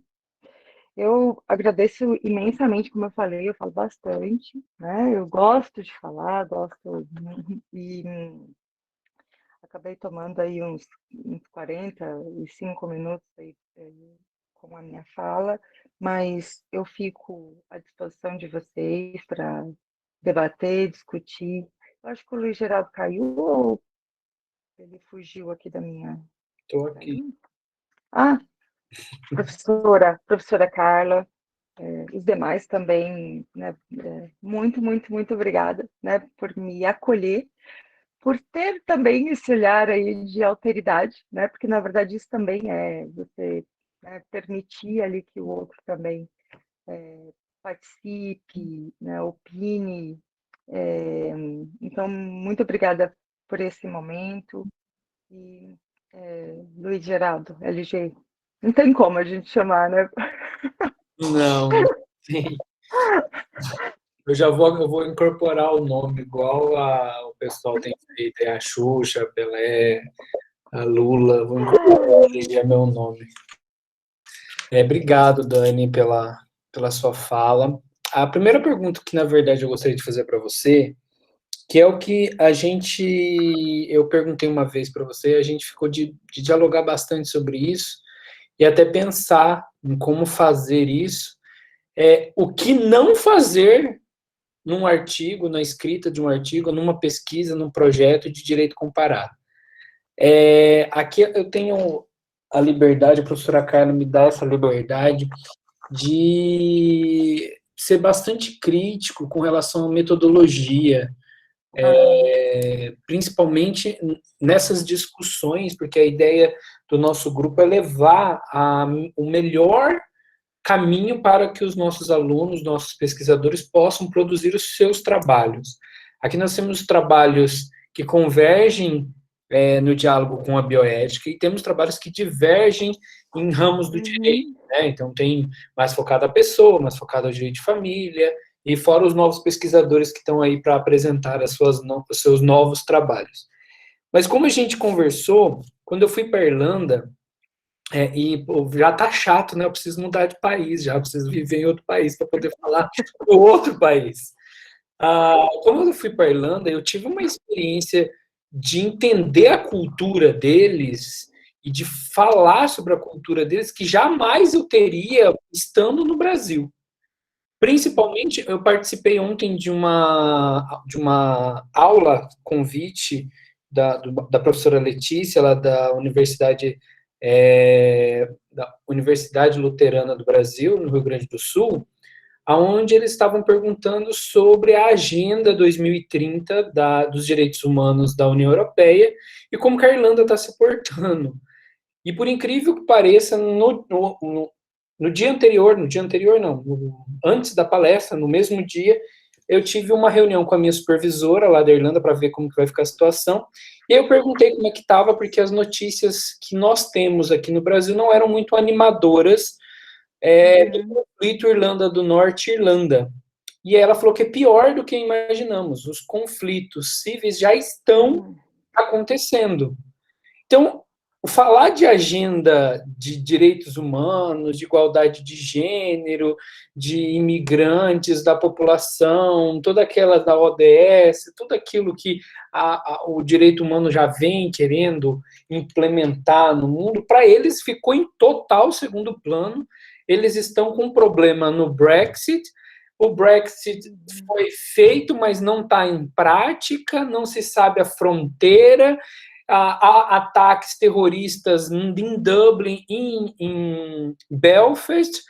Eu agradeço imensamente, como eu falei, eu falo bastante, né? Eu gosto de falar, gosto e acabei tomando aí uns 45 minutos aí, com a minha fala, mas eu fico à disposição de vocês para debater, discutir. Eu acho que o Luiz Geraldo caiu ou ele fugiu aqui da minha... Estou aqui. Ah, professora Carla, os demais também, né, muito, muito, muito obrigada, né, por me acolher, por ter também esse olhar aí de alteridade, né, porque na verdade isso também é você, né, permitir ali que o outro também participe, né, opine. Então, muito obrigada por esse momento. E Luiz Geraldo, LG, não tem como a gente chamar, né? Não, sim. Eu vou incorporar o nome igual o pessoal tem feito, é a Xuxa, a Pelé, a Lula, vou incorporar, é meu nome. Obrigado, Dani, pela sua fala. A primeira pergunta que, na verdade, eu gostaria de fazer para você, que é o que eu perguntei uma vez para você, a gente ficou de dialogar bastante sobre isso, e até pensar em como fazer isso, o que não fazer num artigo, na escrita de um artigo, numa pesquisa, num projeto de direito comparado. Aqui eu tenho a liberdade, a professora Carla me dá essa liberdade de ser bastante crítico com relação à metodologia, principalmente nessas discussões, porque a ideia do nosso grupo é levar o melhor caminho para que os nossos alunos, nossos pesquisadores possam produzir os seus trabalhos. Aqui nós temos trabalhos que convergem no diálogo com a bioética e temos trabalhos que divergem em ramos do direito, né? Então tem mais focado a pessoa, mais focado ao direito de família, e fora os novos pesquisadores que estão aí para apresentar os seus novos trabalhos. Mas como a gente conversou, quando eu fui para a Irlanda, já tá chato, né? Eu preciso mudar de país, já preciso viver em outro país para poder falar do outro país. Quando eu fui para a Irlanda, eu tive uma experiência de entender a cultura deles e de falar sobre a cultura deles que jamais eu teria estando no Brasil. Principalmente, eu participei ontem de uma aula, convite da professora Letícia, lá da Universidade Luterana do Brasil, no Rio Grande do Sul, onde eles estavam perguntando sobre a Agenda 2030 dos Direitos Humanos da União Europeia e como que a Irlanda está se portando. E por incrível que pareça, no dia anterior não, antes da palestra, no mesmo dia, eu tive uma reunião com a minha supervisora lá da Irlanda para ver como que vai ficar a situação, e aí eu perguntei como é que estava, porque as notícias que nós temos aqui no Brasil não eram muito animadoras do conflito Irlanda do Norte e Irlanda. E ela falou que é pior do que imaginamos, os conflitos civis já estão acontecendo. Então, falar de agenda de direitos humanos, de igualdade de gênero, de imigrantes, da população, toda aquela da ODS, tudo aquilo que o direito humano já vem querendo implementar no mundo, para eles ficou em total segundo plano. Eles estão com um problema no Brexit. O Brexit foi feito, mas não está em prática, não se sabe a fronteira. Há ataques terroristas em Dublin, em Belfast,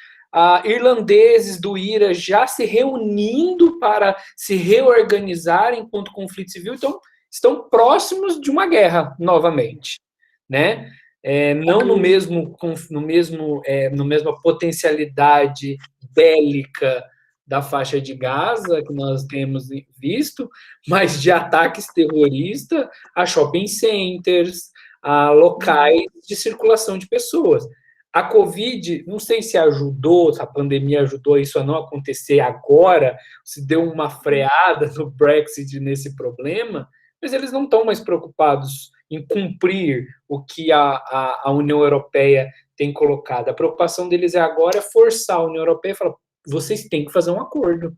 irlandeses do IRA já se reunindo para se reorganizar enquanto conflito civil, então estão próximos de uma guerra novamente, né? Não no mesma potencialidade bélica da faixa de Gaza, que nós temos visto, mas de ataques terroristas a shopping centers, a locais de circulação de pessoas. A Covid, não sei se ajudou, se a pandemia ajudou isso a não acontecer agora, se deu uma freada no Brexit nesse problema, mas eles não estão mais preocupados em cumprir o que a União Europeia tem colocado. A preocupação deles agora forçar a União Europeia a falar: vocês têm que fazer um acordo.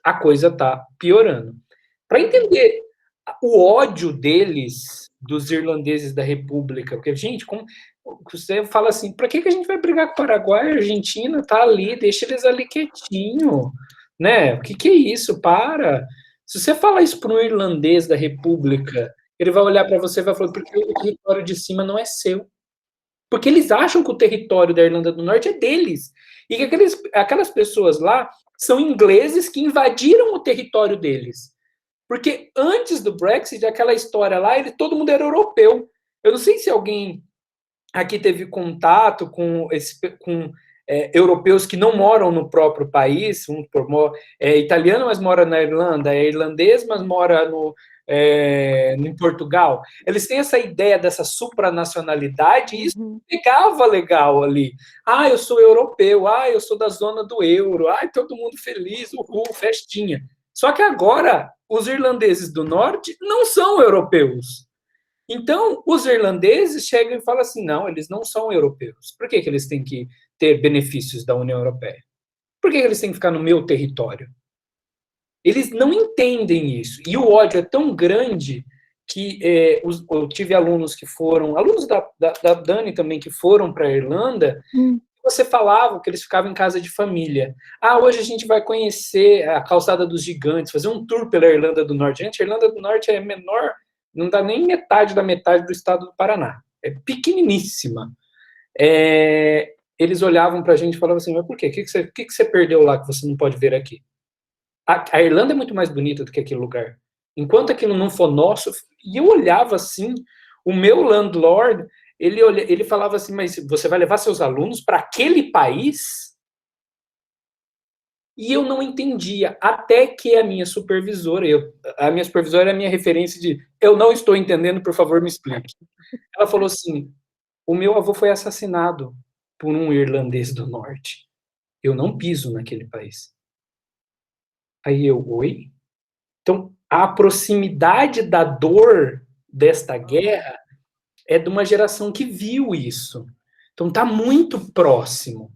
A coisa está piorando. Para entender o ódio deles dos irlandeses da República. Porque, gente, como você fala assim, para que a gente vai brigar com o Paraguai? A Argentina tá ali, deixa eles ali quietinho, né? O que é isso? Para. Se você falar isso para um irlandês da República, ele vai olhar para você e vai falar, porque o território de cima não é seu. Porque eles acham que o território da Irlanda do Norte é deles. E que aquelas pessoas lá são ingleses que invadiram o território deles. Porque antes do Brexit, aquela história lá, todo mundo era europeu. Eu não sei se alguém aqui teve contato com europeus que não moram no próprio país, é italiano, mas mora na Irlanda, é irlandês, mas mora em Portugal. Eles têm essa ideia dessa supranacionalidade e isso pegava legal ali. Ah, eu sou europeu, ah, eu sou da zona do euro, ah, todo mundo feliz, uhul, festinha. Só que agora, os irlandeses do norte não são europeus. Então, os irlandeses chegam e falam assim, não, eles não são europeus. Por que eles têm que ter benefícios da União Europeia? Por que eles têm que ficar no meu território? Eles não entendem isso. E o ódio é tão grande que eu tive alunos que foram, alunos da Dani também, que foram para a Irlanda, você falava que eles ficavam em casa de família. Ah, hoje a gente vai conhecer a Calçada dos Gigantes, fazer um tour pela Irlanda do Norte. Gente, a Irlanda do Norte é menor, não dá nem metade da metade do estado do Paraná. É pequeniníssima. Eles olhavam para a gente e falavam assim, mas por quê? O que você perdeu lá que você não pode ver aqui? A Irlanda é muito mais bonita do que aquele lugar. Enquanto aquilo não for nosso, e eu olhava assim, o meu landlord, ele falava assim, mas você vai levar seus alunos para aquele país? E eu não entendia, até que a minha supervisora é a minha referência de, eu não estou entendendo, por favor, me explique. Ela falou assim, o meu avô foi assassinado por um irlandês do norte. Eu não piso naquele país. Aí eu, oi? Então, a proximidade da dor desta guerra é de uma geração que viu isso. Então, está muito próximo.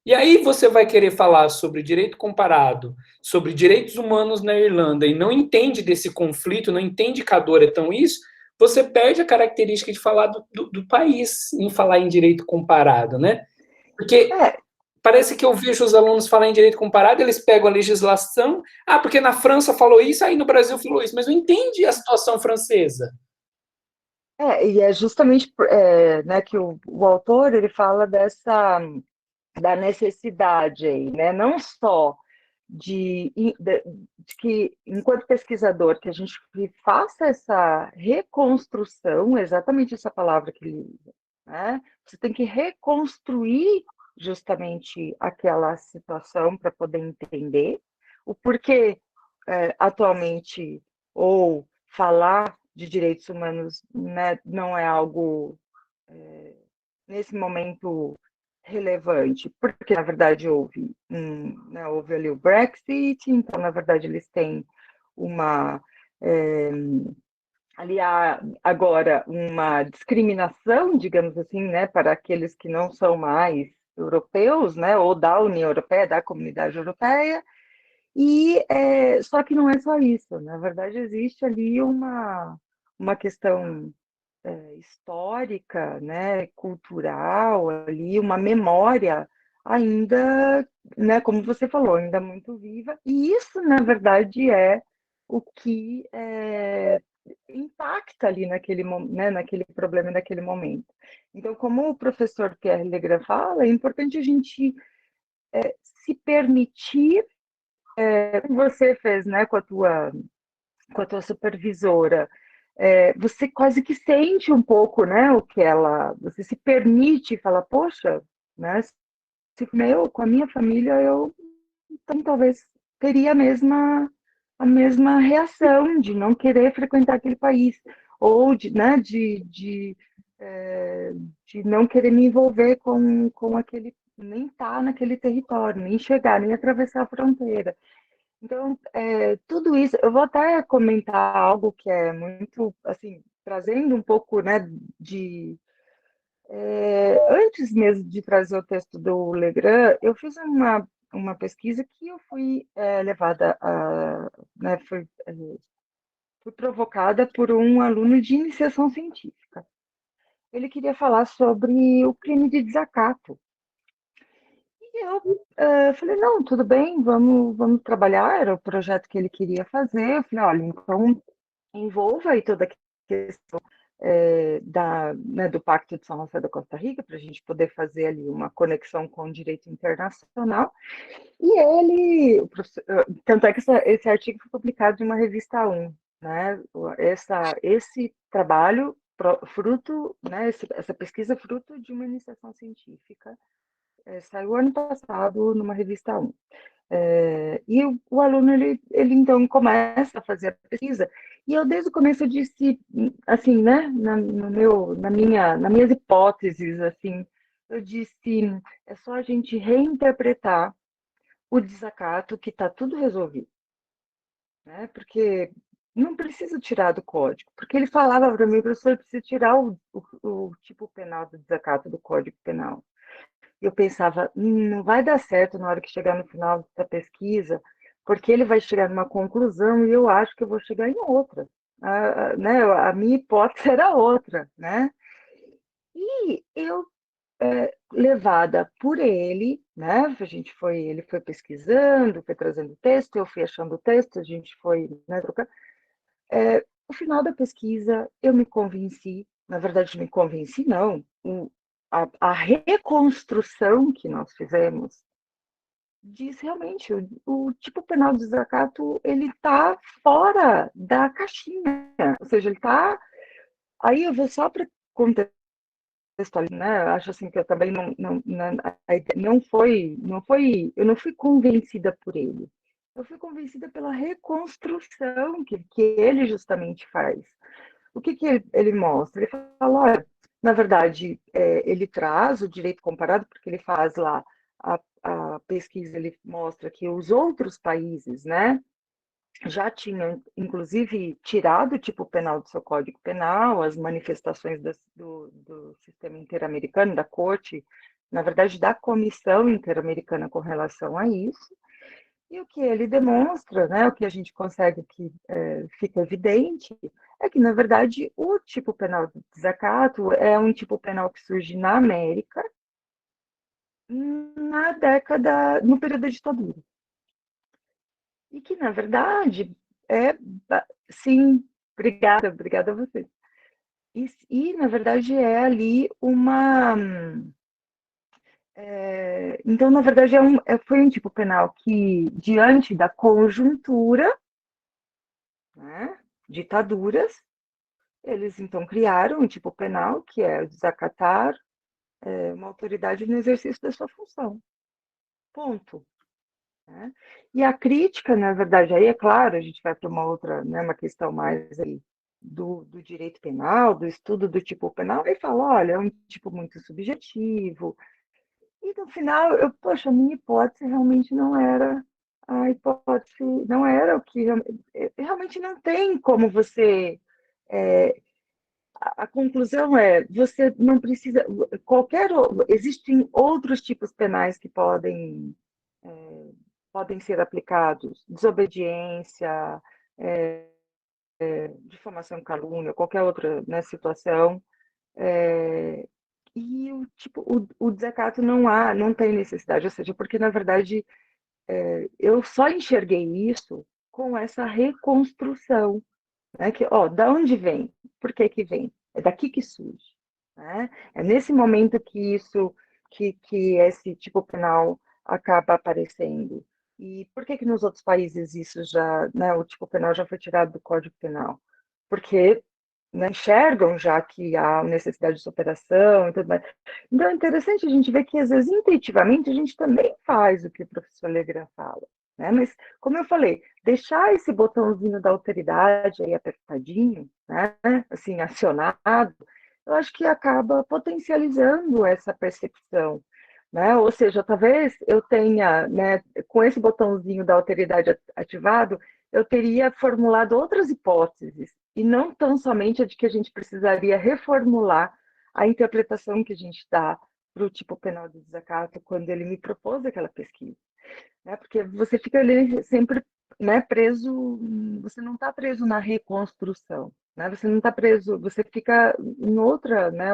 E aí você vai querer falar sobre direito comparado, sobre direitos humanos na Irlanda, e não entende desse conflito, não entende que a dor é tão isso, você perde a característica de falar do país, em falar em direito comparado, né? Porque parece que eu vejo os alunos falar em direito comparado, eles pegam a legislação, porque na França falou isso, aí no Brasil falou isso, mas não entende a situação francesa. E é justamente né, que o autor ele fala da necessidade aí, né? Não só de que, enquanto pesquisador, que a gente faça essa reconstrução, exatamente essa palavra que ele usa, né? Você tem que reconstruir justamente aquela situação para poder entender o porquê atualmente, ou falar de direitos humanos, né, não é algo nesse momento relevante, porque na verdade houve ali o Brexit, então na verdade eles têm uma ali há agora uma discriminação, digamos assim, né, para aqueles que não são mais europeus, né, ou da União Europeia, da Comunidade Europeia, e só que não é só isso, na verdade existe ali uma questão histórica, né, cultural ali, uma memória ainda, né, como você falou, ainda muito viva, e isso, na verdade, é o que impacta ali naquele problema, naquele momento. Então, como o professor Pierre Legrand fala, é importante a gente se permitir, como você fez, né, com a tua supervisora, você quase que sente um pouco, né, o que você se permite falar, poxa, né, com a minha família eu então talvez teria a mesma reação de não querer frequentar aquele país ou né, de não querer me envolver com aquele, nem estar naquele território, nem chegar, nem atravessar a fronteira. Então, tudo isso, eu vou até comentar algo que é muito, assim, trazendo um pouco, né, antes mesmo de trazer o texto do Legrand, eu fiz uma pesquisa que eu fui levada a, né, fui provocada por um aluno de iniciação científica. Ele queria falar sobre o crime de desacato. E eu falei, não, tudo bem, vamos trabalhar, era o projeto que ele queria fazer. Eu falei, olha, então envolva aí toda a questão né, do Pacto de São José da Costa Rica, para a gente poder fazer ali uma conexão com o direito internacional. E ele, tanto é que esse artigo foi publicado em uma revista A1, né? Esse trabalho fruto, né, essa pesquisa fruto de uma iniciação científica, saiu ano passado numa revista A1. E o aluno, ele então começa a fazer a pesquisa, e eu desde o começo eu disse, assim, né, nas minhas hipóteses, assim, eu disse, é só a gente reinterpretar o desacato que está tudo resolvido, né, porque não precisa tirar do código, porque ele falava para mim, professor, precisa tirar o tipo penal do desacato do Código Penal. Eu pensava, não vai dar certo na hora que chegar no final da pesquisa, porque ele vai chegar numa conclusão e eu acho que eu vou chegar em outra. Né, a minha hipótese era outra, né? E eu, levada por ele, né? Ele foi pesquisando, foi trazendo texto, eu fui achando o texto, a gente foi, né, trocando. No final da pesquisa, eu me convenci, na verdade, me convenci, não, a reconstrução que nós fizemos diz realmente o tipo penal de desacato ele está fora da caixinha, ou seja, ele está aí eu vou só para contextualizar, né? Eu acho assim que eu também não foi eu não fui convencida por ele, eu fui convencida pela reconstrução que ele justamente faz. O que ele mostra? Ele fala, olha, na verdade, ele traz o direito comparado, porque ele faz lá a pesquisa, ele mostra que os outros países, né, já tinham, inclusive, tirado o tipo penal do seu Código Penal, as manifestações do sistema interamericano, da Corte, na verdade, da Comissão Interamericana com relação a isso. E o que ele demonstra, né, o que a gente consegue que fica evidente, é que, na verdade, o tipo penal de desacato é um tipo penal que surge na América no período da ditadura. E que, na verdade, é, sim, obrigada a você. Na verdade, é ali uma. Então, na verdade, foi um tipo penal que, diante da conjuntura, né, ditaduras, eles então criaram um tipo penal que é o desacatar uma autoridade no exercício da sua função. Ponto. Né? E a crítica, na verdade, aí é claro, a gente vai para uma outra, né, uma questão mais aí do direito penal, do estudo do tipo penal, e fala, olha, é um tipo muito subjetivo. E no final, poxa, a minha hipótese realmente não era a hipótese, não era o que realmente não tem como você a conclusão é, você não precisa, existem outros tipos penais que podem ser aplicados, desobediência, difamação, calúnia, qualquer outra, né, situação, e o desacato não tem necessidade, ou seja, porque na verdade eu só enxerguei isso com essa reconstrução, né, que, ó, da onde vem? Por que que vem? É daqui que surge, né? É nesse momento que que esse tipo penal acaba aparecendo. E por que que nos outros países isso já, né, o tipo penal já foi tirado do Código Penal? Porque, né, enxergam já que há necessidade de superação e tudo mais. Então é interessante a gente ver que às vezes intuitivamente a gente também faz o que o professor Legrand fala, né? Mas como eu falei, deixar esse botãozinho da alteridade aí apertadinho, né, assim, acionado, eu acho que acaba potencializando essa percepção, né? Ou seja, talvez eu tenha, né, com esse botãozinho da alteridade ativado, eu teria formulado outras hipóteses, e não tão somente a de que a gente precisaria reformular a interpretação que a gente dá para o tipo penal de desacato quando ele me propôs aquela pesquisa, né? Porque você fica ali sempre né, preso, você não está preso na reconstrução, né? Você não está preso, você fica em outra, né,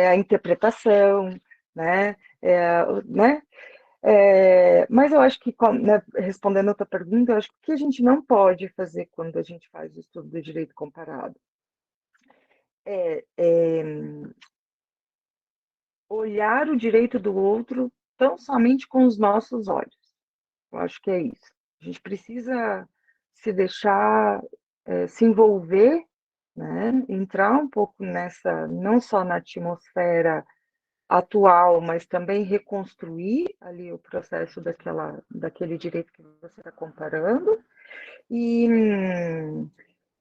a interpretação, né, né? Mas eu acho que, né, respondendo a outra pergunta, eu acho que o que a gente não pode fazer quando a gente faz o estudo do direito comparado é olhar o direito do outro tão somente com os nossos olhos. Eu acho que é isso. A gente precisa se deixar se envolver, né? Entrar um pouco nessa, não só na atmosfera atual, mas também reconstruir ali o processo daquele direito que você está comparando. E,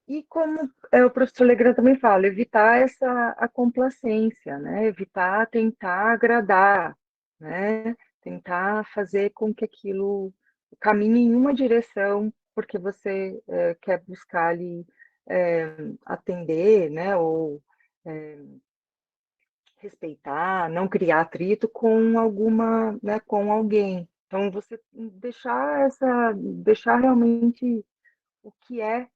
e como o professor Legrand também fala, evitar a complacência, né? Evitar tentar agradar, né? Tentar fazer com que aquilo caminhe em uma direção, porque você quer buscar ali atender, né? Ou respeitar, não criar atrito com alguma, né? Com alguém. Então você deixar realmente o que é,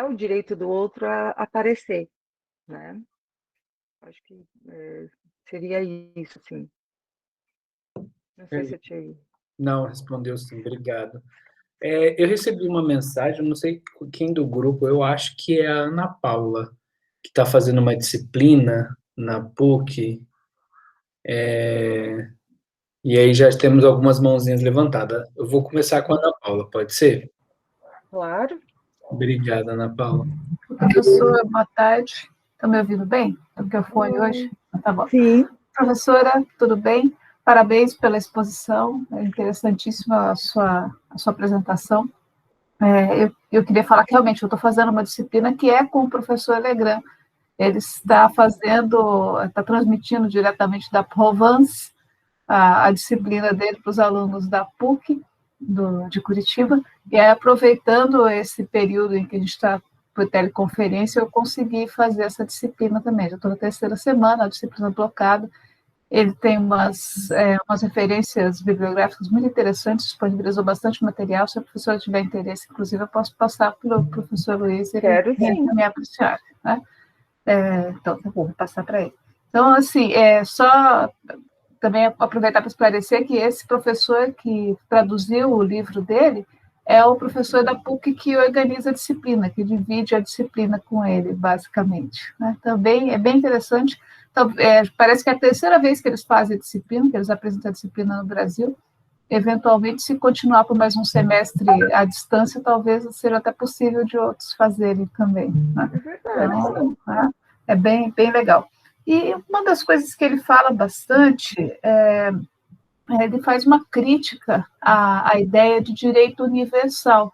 o direito do outro a aparecer, né? Acho que seria isso, sim. Não sei se eu te... Não, respondeu sim, obrigado. Eu recebi uma mensagem, não sei quem do grupo, eu acho que é a Ana Paula, que está fazendo uma disciplina na PUC, e aí já temos algumas mãozinhas levantadas. Eu vou começar com a Ana Paula, pode ser? Claro. Obrigado, Ana Paula. Professora, boa tarde. Estão me ouvindo bem? O microfone hoje? Tá bom. Sim. Professora, tudo bem? Parabéns pela exposição, é interessantíssima a sua apresentação. Eu queria falar que realmente eu estou fazendo uma disciplina que é com o professor Legrand. Ele está transmitindo diretamente da Provence a disciplina dele para os alunos da PUC, de Curitiba, e aí, aproveitando esse período em que a gente está por teleconferência, eu consegui fazer essa disciplina também. Já estou na terceira semana, a disciplina blocada. Ele tem umas referências bibliográficas muito interessantes, disponibilizou bastante material. Se a professora tiver interesse, inclusive, eu posso passar para o professor Luiz, ele me apreciar, né? Então, tá bom, vou passar para ele. Então, assim, só também aproveitar para esclarecer que esse professor que traduziu o livro dele é o professor da PUC que organiza a disciplina, que divide a disciplina com ele, basicamente, né? Também é bem interessante. Então, parece que é a terceira vez que eles fazem a disciplina, que eles apresentam a disciplina no Brasil. Eventualmente, se continuar por mais um semestre à distância, talvez seja até possível de outros fazerem também, né? É verdade. Então, é bem, bem legal. E uma das coisas que ele fala bastante, ele faz uma crítica à ideia de direito universal,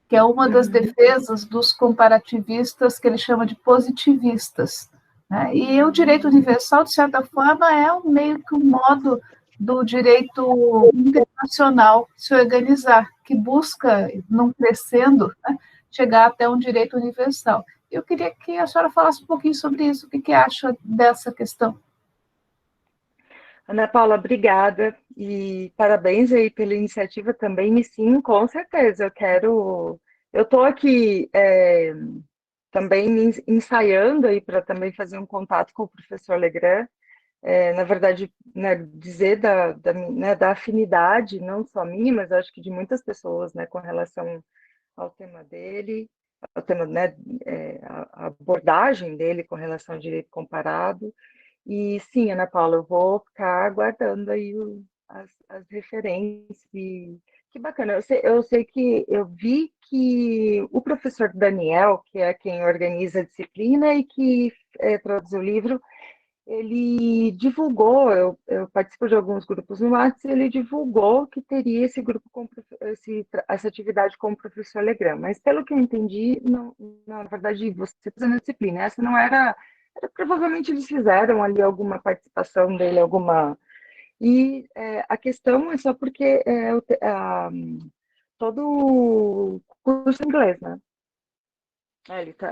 que é uma das defesas dos comparativistas que ele chama de positivistas, né? E o direito universal, de certa forma, é meio que um modo do direito internacional se organizar, que busca, não crescendo, né, chegar até um direito universal. Eu queria que a senhora falasse um pouquinho sobre isso, o que acha dessa questão. Ana Paula, obrigada e parabéns aí pela iniciativa também, e sim, com certeza, eu estou aqui também ensaiando aí para também fazer um contato com o professor Legrand, na verdade, né, dizer da afinidade, não só minha, mas acho que de muitas pessoas, né, com relação ao tema dele, ao tema, né, a abordagem dele com relação ao direito comparado. E sim, Ana Paula, eu vou ficar aguardando aí as referências. Que bacana, eu sei que eu vi que o professor Daniel, que é quem organiza a disciplina e que traduz o livro, ele divulgou, eu participo de alguns grupos no WhatsApp, ele divulgou que teria esse grupo essa atividade com o professor Legrand, mas pelo que eu entendi, não, na verdade, você fazendo a disciplina, essa não provavelmente eles fizeram ali alguma participação dele, e a questão é só porque todo o curso em inglês, né?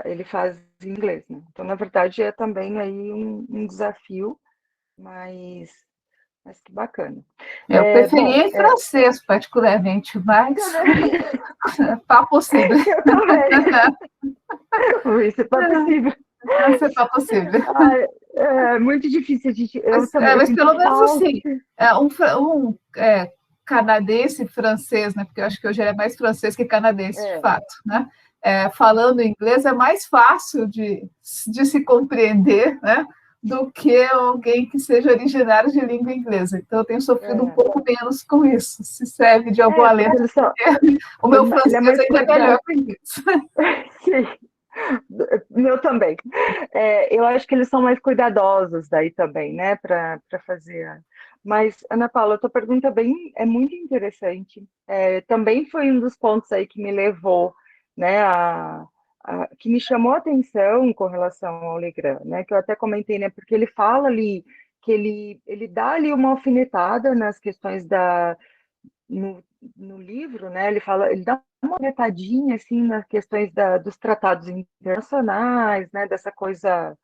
Ele faz em inglês, né? Então, na verdade, é também aí um desafio, mas Mas que bacana. Eu preferia em francês, particularmente, mas pas possível. Eu também. Isso é possível. Isso é possível. É muito difícil a gente. Mas pelo menos assim, um canadense francês, né? Porque eu acho que hoje ele é mais francês que canadense, de fato, né? Falando inglês é mais fácil de se compreender, né? Do que alguém que seja originário de língua inglesa. Então, eu tenho sofrido um pouco menos com isso. Se serve de algum alento, o meu francês ainda é melhor que o inglês. Sim. Meu também. Eu acho que eles são mais cuidadosos daí também, né, para fazer. Mas, Ana Paula, a tua pergunta é muito interessante. Também foi um dos pontos aí que me levou, né, que me chamou a atenção com relação ao Legrand, né, que eu até comentei, né, porque ele fala ali que ele dá ali uma alfinetada nas questões no livro, né, ele dá uma metadinha assim nas questões dos tratados internacionais, né, dessa coisa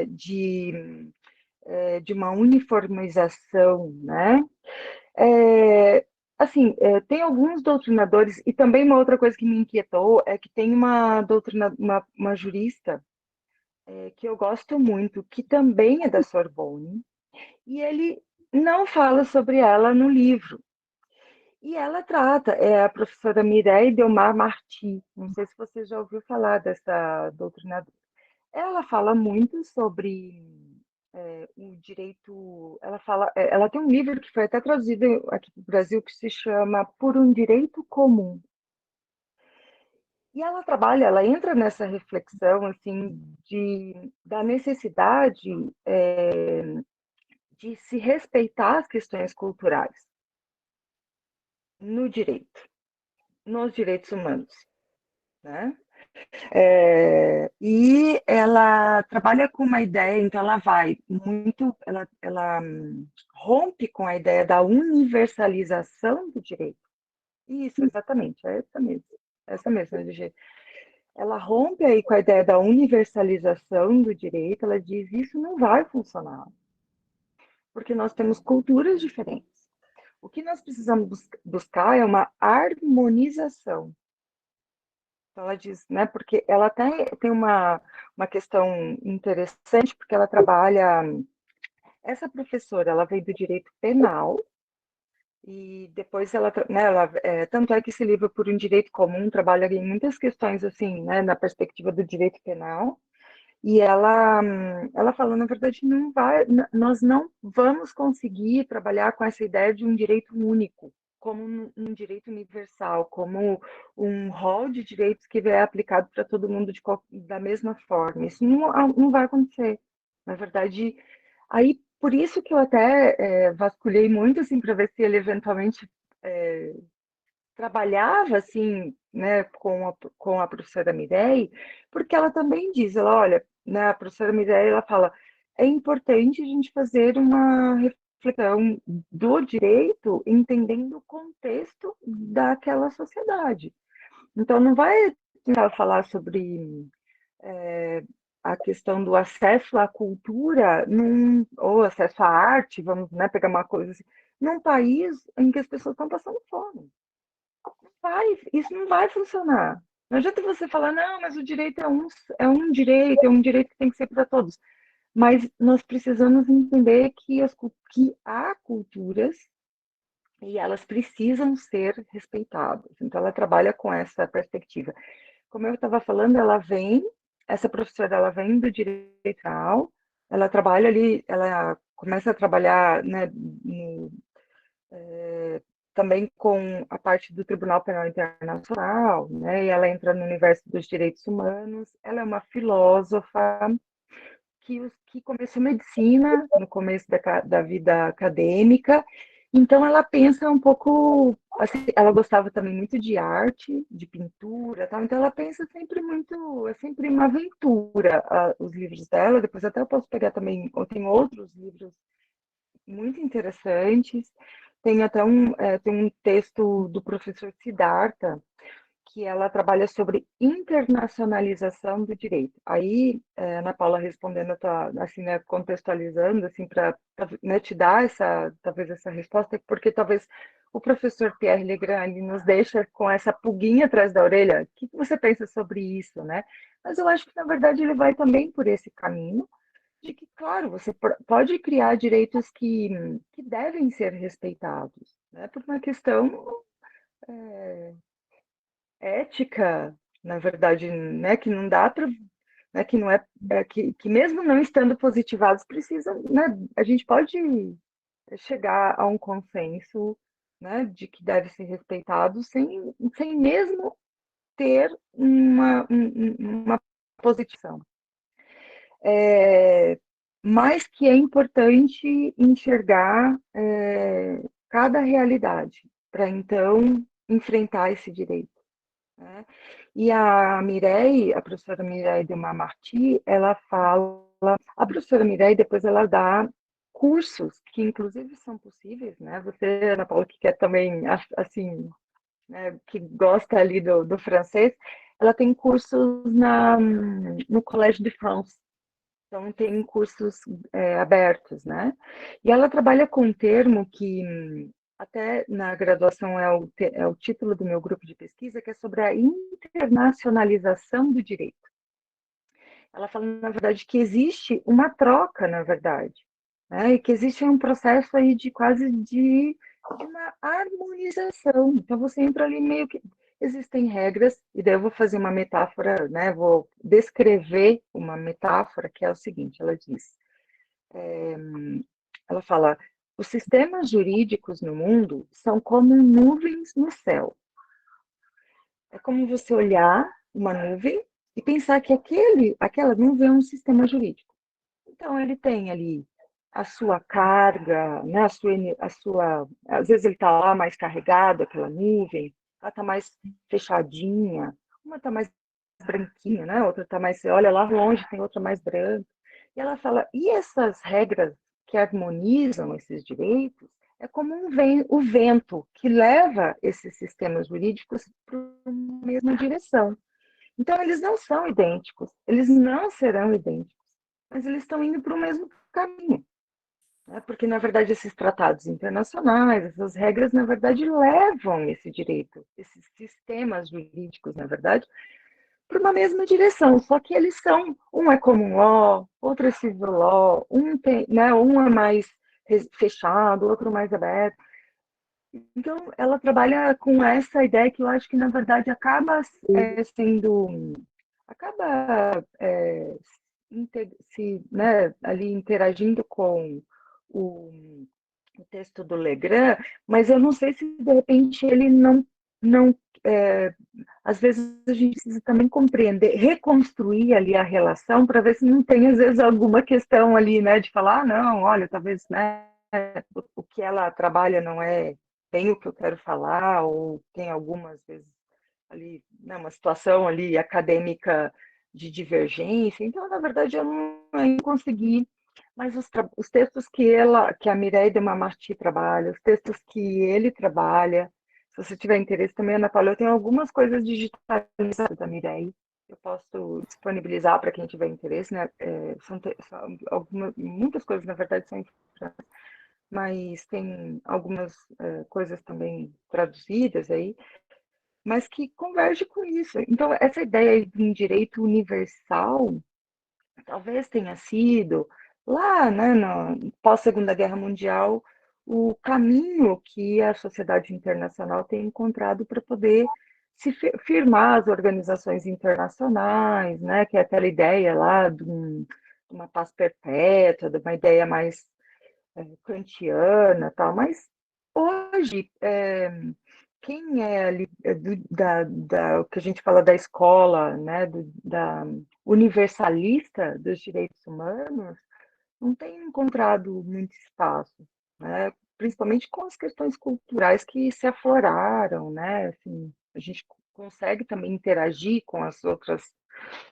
de uma uniformização, né? Assim, tem alguns doutrinadores, e também uma outra coisa que me inquietou é que tem uma jurista que eu gosto muito, que também é da Sorbonne, e ele não fala sobre ela no livro. E ela trata, é a professora Mireille Delmar Marty, não sei se você já ouviu falar dessa doutrinadora. Ela fala muito sobre o direito, ela tem um livro que foi até traduzido aqui para o Brasil que se chama Por um Direito Comum. E ela entra nessa reflexão assim da necessidade de se respeitar as questões culturais no direito, nos direitos humanos, né? E ela trabalha com uma ideia, então ela rompe com a ideia da universalização do direito. Isso, exatamente, é essa mesma, DG. Ela rompe aí com a ideia da universalização do direito, ela diz isso não vai funcionar, porque nós temos culturas diferentes. O que nós precisamos buscar é uma harmonização. Então, ela diz, né, porque ela tem uma questão interessante, porque ela trabalha. Essa professora, ela veio do direito penal, e depois tanto é que esse livro, Por um Direito Comum, trabalha em muitas questões, assim, né, na perspectiva do direito penal, e ela fala, na verdade, nós não vamos conseguir trabalhar com essa ideia de um direito único, como um direito universal, como um rol de direitos que é aplicado para todo mundo da mesma forma. Isso não vai acontecer. Na verdade, aí por isso que eu até vasculhei muito assim para ver se ele eventualmente trabalhava assim, né, com a professora Mireille, porque ela também diz, olha, né, a professora Mireille, ela fala, é importante a gente fazer uma reflexão do direito entendendo o contexto daquela sociedade. Então, não vai tentar falar sobre a questão do acesso à cultura ou acesso à arte, vamos, né, pegar uma coisa assim, num país em que as pessoas estão passando fome. Isso não vai funcionar. Não adianta você falar, não, mas o direito é um direito que tem que ser para todos. Mas nós precisamos entender que há culturas e elas precisam ser respeitadas. Então, ela trabalha com essa perspectiva. Como eu estava falando, essa professora, ela vem do direito penal, ela trabalha ali, ela começa a trabalhar, né, também com a parte do Tribunal Penal Internacional, né, e ela entra no universo dos direitos humanos. Ela é uma filósofa que começou medicina no começo da vida acadêmica, então ela pensa um pouco, assim, ela gostava também muito de arte, de pintura, tal, então ela pensa sempre muito, é sempre uma aventura, os livros dela. Depois até eu posso pegar também, ou tem outros livros muito interessantes. Tem até tem um texto do professor Siddhartha, que ela trabalha sobre internacionalização do direito. Aí, Ana Paula respondendo, tá, assim, né, contextualizando, assim, para né, te dar talvez essa resposta, porque talvez o professor Pierre Legrand nos deixa com essa pulguinha atrás da orelha. O que você pensa sobre isso, né? Mas eu acho que, na verdade, ele vai também por esse caminho, de que, claro, você pode criar direitos que devem ser respeitados, né, por uma questão ética, na verdade, né, que não dá para, né, que não que mesmo não estando positivados precisam, né, a gente pode chegar a um consenso, né, de que deve ser respeitado sem mesmo ter uma posição. Mas que é importante enxergar cada realidade para então enfrentar esse direito, né? E a professora Mireille de Marti, ela fala, a professora Mireille depois ela dá cursos que inclusive são possíveis, né? Você, Ana Paula, que quer também, assim, né, que gosta ali do francês, ela tem cursos no Collège de France, então tem cursos abertos, né? E ela trabalha com um termo que até na graduação é o título do meu grupo de pesquisa, que é sobre a internacionalização do direito. Ela fala, na verdade, que existe uma troca, na verdade, né? E que existe um processo aí de quase de uma harmonização. Então, você entra ali meio que... Existem regras, e daí eu vou fazer uma metáfora, né? Vou descrever uma metáfora que é o seguinte, ela diz... ela fala, os sistemas jurídicos no mundo são como nuvens no céu. É como você olhar uma nuvem e pensar que aquela nuvem é um sistema jurídico. Então, ele tem ali a sua carga, né, às vezes ele está lá mais carregado, aquela nuvem, ela está mais fechadinha, uma está mais branquinha, né, outra está mais, você olha lá longe, tem outra mais branca. E ela fala, e essas regras que harmonizam esses direitos é como o vento que leva esses sistemas jurídicos para a mesma direção. Então, eles não são idênticos, eles não serão idênticos, mas eles estão indo para o mesmo caminho, né? Porque, na verdade, esses tratados internacionais, essas regras, na verdade, levam esse direito, esses sistemas jurídicos, na verdade, para uma mesma direção, só que eles são, um é common law, outro é civil law, um é mais fechado, outro mais aberto. Então, ela trabalha com essa ideia que eu acho que, na verdade, acaba né, ali interagindo com o texto do Legrand, mas eu não sei se, de repente, ele não às vezes a gente precisa também compreender, reconstruir ali a relação para ver se não tem, às vezes, alguma questão ali, né, de falar, não, olha, talvez, né, o que ela trabalha não é bem o que eu quero falar, ou tem algumas vezes ali, né, uma situação ali acadêmica de divergência. Então, na verdade, eu não consegui, mas os textos que a Mireille de Marti trabalha, os textos que ele trabalha, se você tiver interesse também, Ana Paula, eu tenho algumas coisas digitalizadas da Mireille, eu posso disponibilizar para quem tiver interesse, né? Muitas coisas, na verdade, são em francês, mas tem algumas coisas também traduzidas aí, mas que converge com isso. Então, essa ideia de um direito universal talvez tenha sido, lá, né, pós-Segunda Guerra Mundial, o caminho que a sociedade internacional tem encontrado para poder se firmar as organizações internacionais, né, que é aquela ideia lá de uma paz perpétua, de uma ideia mais kantiana, tal, mas hoje quem é ali o que a gente fala da escola, né, da universalista dos direitos humanos, não tem encontrado muito espaço, né, principalmente com as questões culturais que se afloraram, né, assim, a gente consegue também interagir com as outras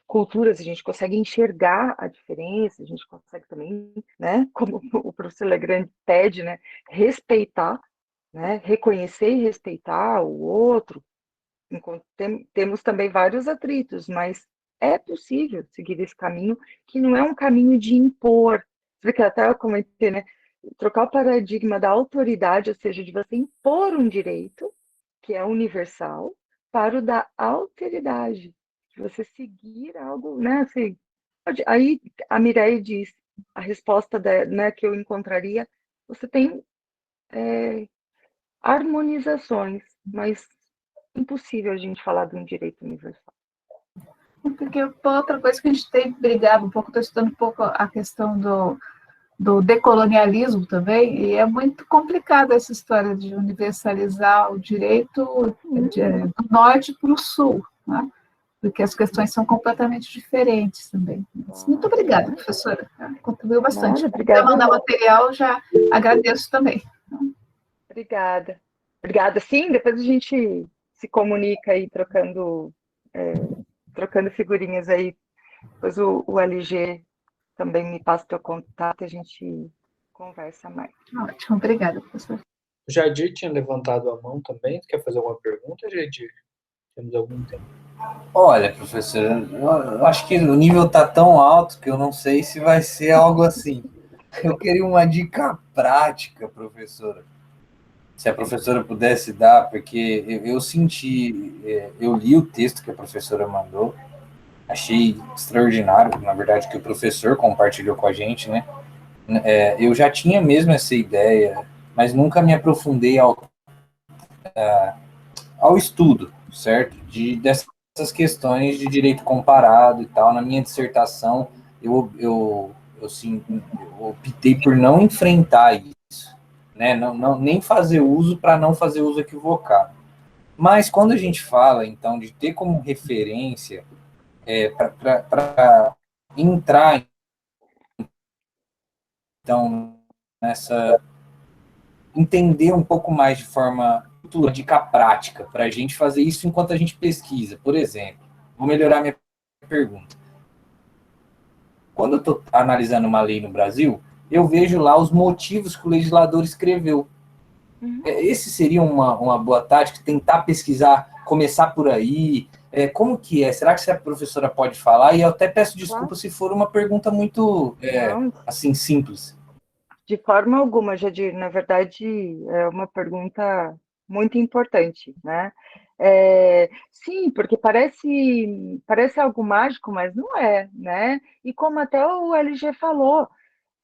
culturas, a gente consegue enxergar a diferença, a gente consegue também, né, como o professor Legrand pede, né, respeitar, né, reconhecer e respeitar o outro, temos também vários atritos, mas é possível seguir esse caminho, que não é um caminho de impor, porque até eu comentei, né? Trocar o paradigma da autoridade, ou seja, de você impor um direito, que é universal, para o da alteridade, de você seguir algo, né? Assim, aí a Mireille diz, a resposta né, que eu encontraria, você tem harmonizações, mas impossível a gente falar de um direito universal. Porque outra coisa que a gente tem brigado um pouco, estou estudando um pouco a questão do decolonialismo também, e é muito complicada essa história de universalizar o direito do norte para o sul, né? Porque as questões são completamente diferentes também. Muito obrigada, professora. Contribuiu bastante. Se quiser mandar material, já agradeço também. Obrigada. Obrigada. Sim, depois a gente se comunica aí, trocando figurinhas aí. Depois o LG também me passa o teu contato, a gente conversa mais. Ótimo, obrigada, professor. O Jadir tinha levantado a mão também. Quer fazer alguma pergunta, Jadir? Temos algum tempo. Olha, professor, eu acho que o nível está tão alto que eu não sei se vai ser algo assim. Eu queria uma dica prática, professora. Se a professora pudesse dar, porque eu senti, eu li o texto que a professora mandou, achei extraordinário, na verdade, que o professor compartilhou com a gente, né? Eu já tinha mesmo essa ideia, mas nunca me aprofundei ao estudo, certo? Dessas questões de direito comparado e tal. Na minha dissertação, eu optei por não enfrentar isso, né? Nem fazer uso para não fazer uso equivocado. Mas quando a gente fala, então, de ter como referência para entrar, então, nessa... entender um pouco mais de forma dica prática, para a gente fazer isso enquanto a gente pesquisa. Por exemplo, vou melhorar minha pergunta. Quando eu estou analisando uma lei no Brasil, eu vejo lá os motivos que o legislador escreveu. Esse seria uma boa tática, tentar pesquisar, começar por aí. Como que é? Será que a professora pode falar? E eu até peço desculpa se for uma pergunta muito, assim, simples. De forma alguma, Jadir. Na verdade, é uma pergunta muito importante, né? Sim, porque parece algo mágico, mas não é, né? E como até o LG falou,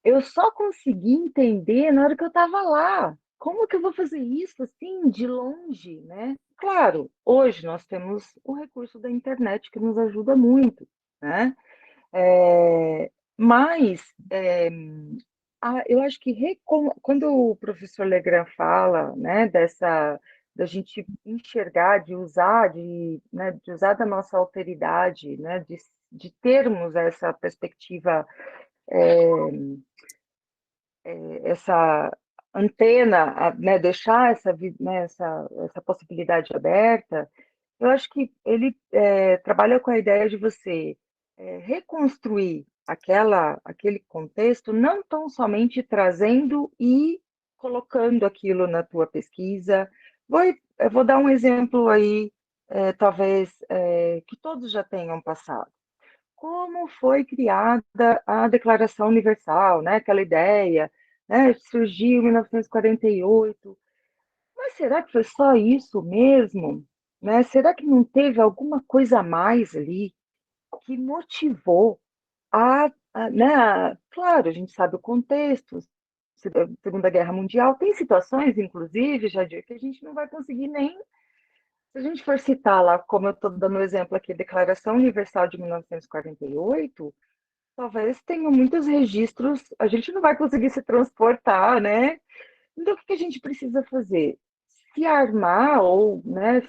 eu só consegui entender na hora que eu estava lá. Como que eu vou fazer isso assim, de longe, né? Claro, hoje nós temos o recurso da internet que nos ajuda muito, né? Mas eu acho que quando o professor Legrand fala, né, da gente enxergar, de usar, né, de usar da nossa alteridade, né, de termos essa perspectiva, essa antena, né, deixar né, essa possibilidade aberta, eu acho que ele trabalha com a ideia de você reconstruir aquele contexto, não tão somente trazendo e colocando aquilo na tua pesquisa. Eu vou dar um exemplo aí, talvez, que todos já tenham passado. Como foi criada a Declaração Universal, né? Aquela ideia, né? Surgiu em 1948. Mas será que foi só isso mesmo? Né? Será que não teve alguma coisa a mais ali que motivou né? Claro, a gente sabe o contexto, Segunda Guerra Mundial, tem situações, inclusive, Jadir, que a gente não vai conseguir nem... Se a gente for citar lá, como eu estou dando o exemplo aqui, a Declaração Universal de 1948, talvez tenha muitos registros, a gente não vai conseguir se transportar, né? Então, o que a gente precisa fazer? Se armar ou, né,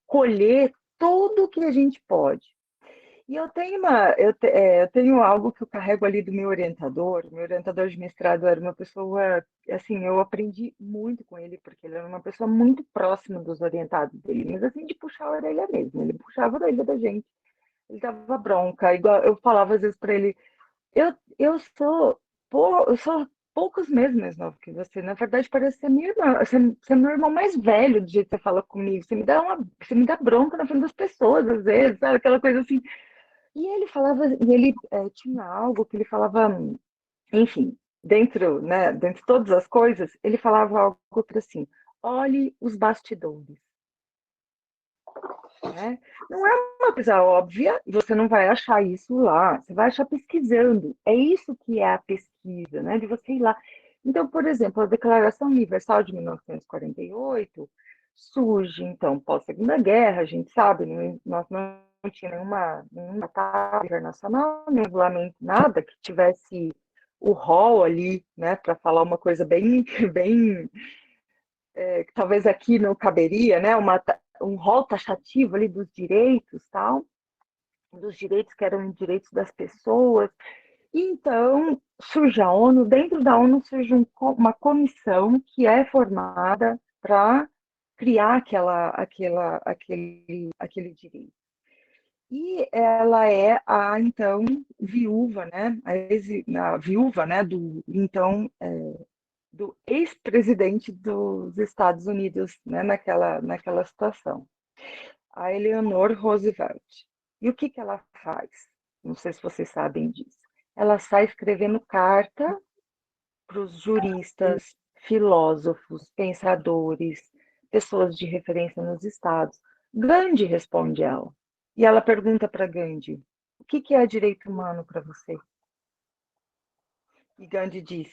colher tudo o que a gente pode. E eu tenho algo que eu carrego ali do meu orientador de mestrado era uma pessoa, assim, eu aprendi muito com ele, porque ele era uma pessoa muito próxima dos orientados dele, mas assim, de puxar a orelha mesmo, ele puxava a orelha da gente, ele dava bronca, igual eu falava às vezes para ele, eu sou poucos meses mais novo que você. Na verdade, parece ser minha irmã. Você é meu irmão mais velho, do jeito que você fala comigo. Você me dá bronca na frente das pessoas, às vezes, sabe? Aquela coisa assim. E ele falava, tinha algo que ele falava, enfim, dentro de todas as coisas, ele falava algo assim: olhe os bastidores. Né? Não é uma coisa óbvia, você não vai achar isso lá, você vai achar pesquisando. É isso que é a pesquisa, né? De você ir lá. Então, por exemplo, a Declaração Universal de 1948 surge, então, pós-Segunda Guerra, a gente sabe, nós não tinha nenhuma tratado internacional, nenhum regulamento, nada que tivesse o rol ali, né, para falar uma coisa bem, bem que talvez aqui não caberia, né, um rol taxativo ali dos direitos, tal, dos direitos que eram direitos das pessoas. Então, surge a ONU, dentro da ONU surge uma comissão que é formada para criar aquele direito. E ela é então, viúva, né, a viúva, né, do ex-presidente dos Estados Unidos, né, naquela situação, a Eleanor Roosevelt. E o que ela faz? Não sei se vocês sabem disso. Ela sai escrevendo carta para os juristas, filósofos, pensadores, pessoas de referência nos estados. Gandhi responde ela. E ela pergunta para Gandhi: o que é direito humano para você? E Gandhi diz: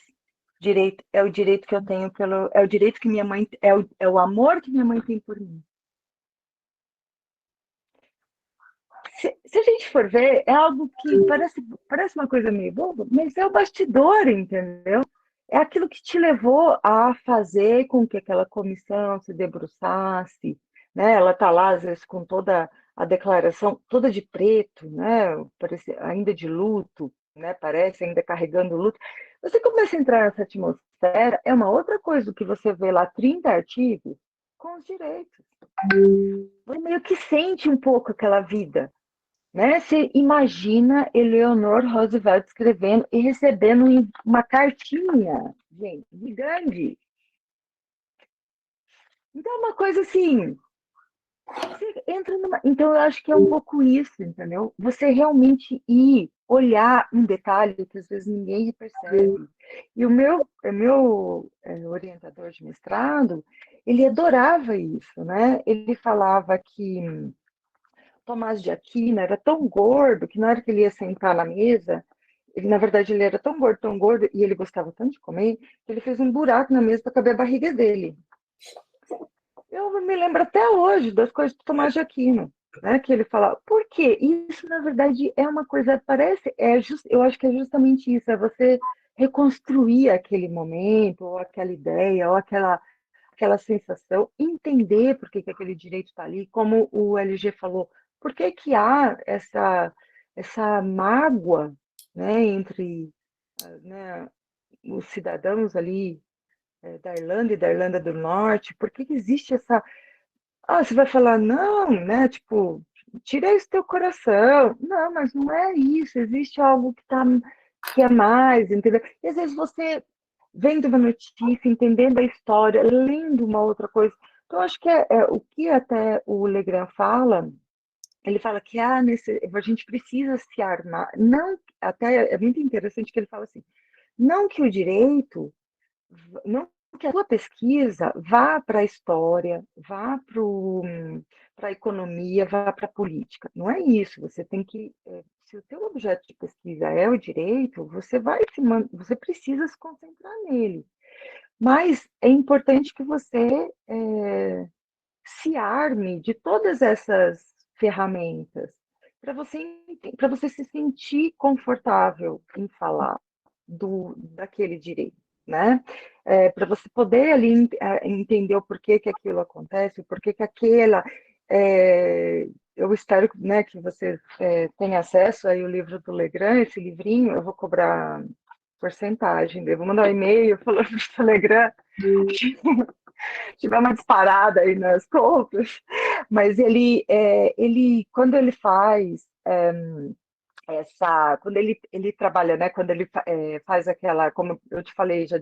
direito é o direito que eu tenho é o direito que minha mãe é o amor que minha mãe tem por mim. Se a gente for ver, é algo que parece uma coisa meio boba, mas é o bastidor, entendeu? É aquilo que te levou a fazer com que aquela comissão se debruçasse, né? Ela está lá, às vezes, com toda a declaração, toda de preto, né? Parece, ainda de luto, né? Parece ainda carregando luto. Você começa a entrar nessa atmosfera, é uma outra coisa do que você vê lá 30 artigos com os direitos. Você meio que sente um pouco aquela vida, né? Você imagina Eleanor Roosevelt escrevendo e recebendo uma cartinha, gente, de Gandhi. Então, é uma coisa assim, você entra numa... Então, eu acho que é um pouco isso, entendeu? Você realmente ir olhar um detalhe que às vezes ninguém percebe. E o meu orientador de mestrado, ele adorava isso, né? Ele falava que Tomás de Aquino era tão gordo que na hora que ele ia sentar na mesa, na verdade ele era tão gordo, e ele gostava tanto de comer, que ele fez um buraco na mesa para caber a barriga dele. Eu me lembro até hoje das coisas do Tomás de Aquino, né, que ele fala, por quê? Isso, na verdade, é uma coisa, eu acho que é justamente isso, é você reconstruir aquele momento, ou aquela ideia, ou aquela sensação, entender por que aquele direito está ali, como o LG falou, por que há essa mágoa, né, entre, né, os cidadãos ali da Irlanda e da Irlanda do Norte, por que existe essa... você vai falar, não, né, tipo, tira isso do teu coração. Não, mas não é isso, existe algo que é mais, entendeu? E às vezes você vendo uma notícia, entendendo a história, lendo uma outra coisa. Então, acho que é o que até o Legrand fala, ele fala que a gente precisa se armar, não, até é muito interessante que ele fala assim, não que o direito, não que a sua pesquisa vá para a história, vá para a economia, vá para a política. Não é isso, você tem que, se o seu objeto de pesquisa é o direito, você precisa se concentrar nele. Mas é importante que você se arme de todas essas ferramentas para você se sentir confortável em falar daquele direito, né? Para você poder ali entender o porquê que aquilo acontece, o porquê que aquela... eu espero, né, que você tenha acesso aí ao livro do Legrand, esse livrinho, eu vou cobrar porcentagem, eu vou mandar um e-mail falando para o Telegram, tiver uma disparada aí nas compras, mas ele quando ele faz quando ele trabalha, né, quando ele faz aquela, como eu te falei, já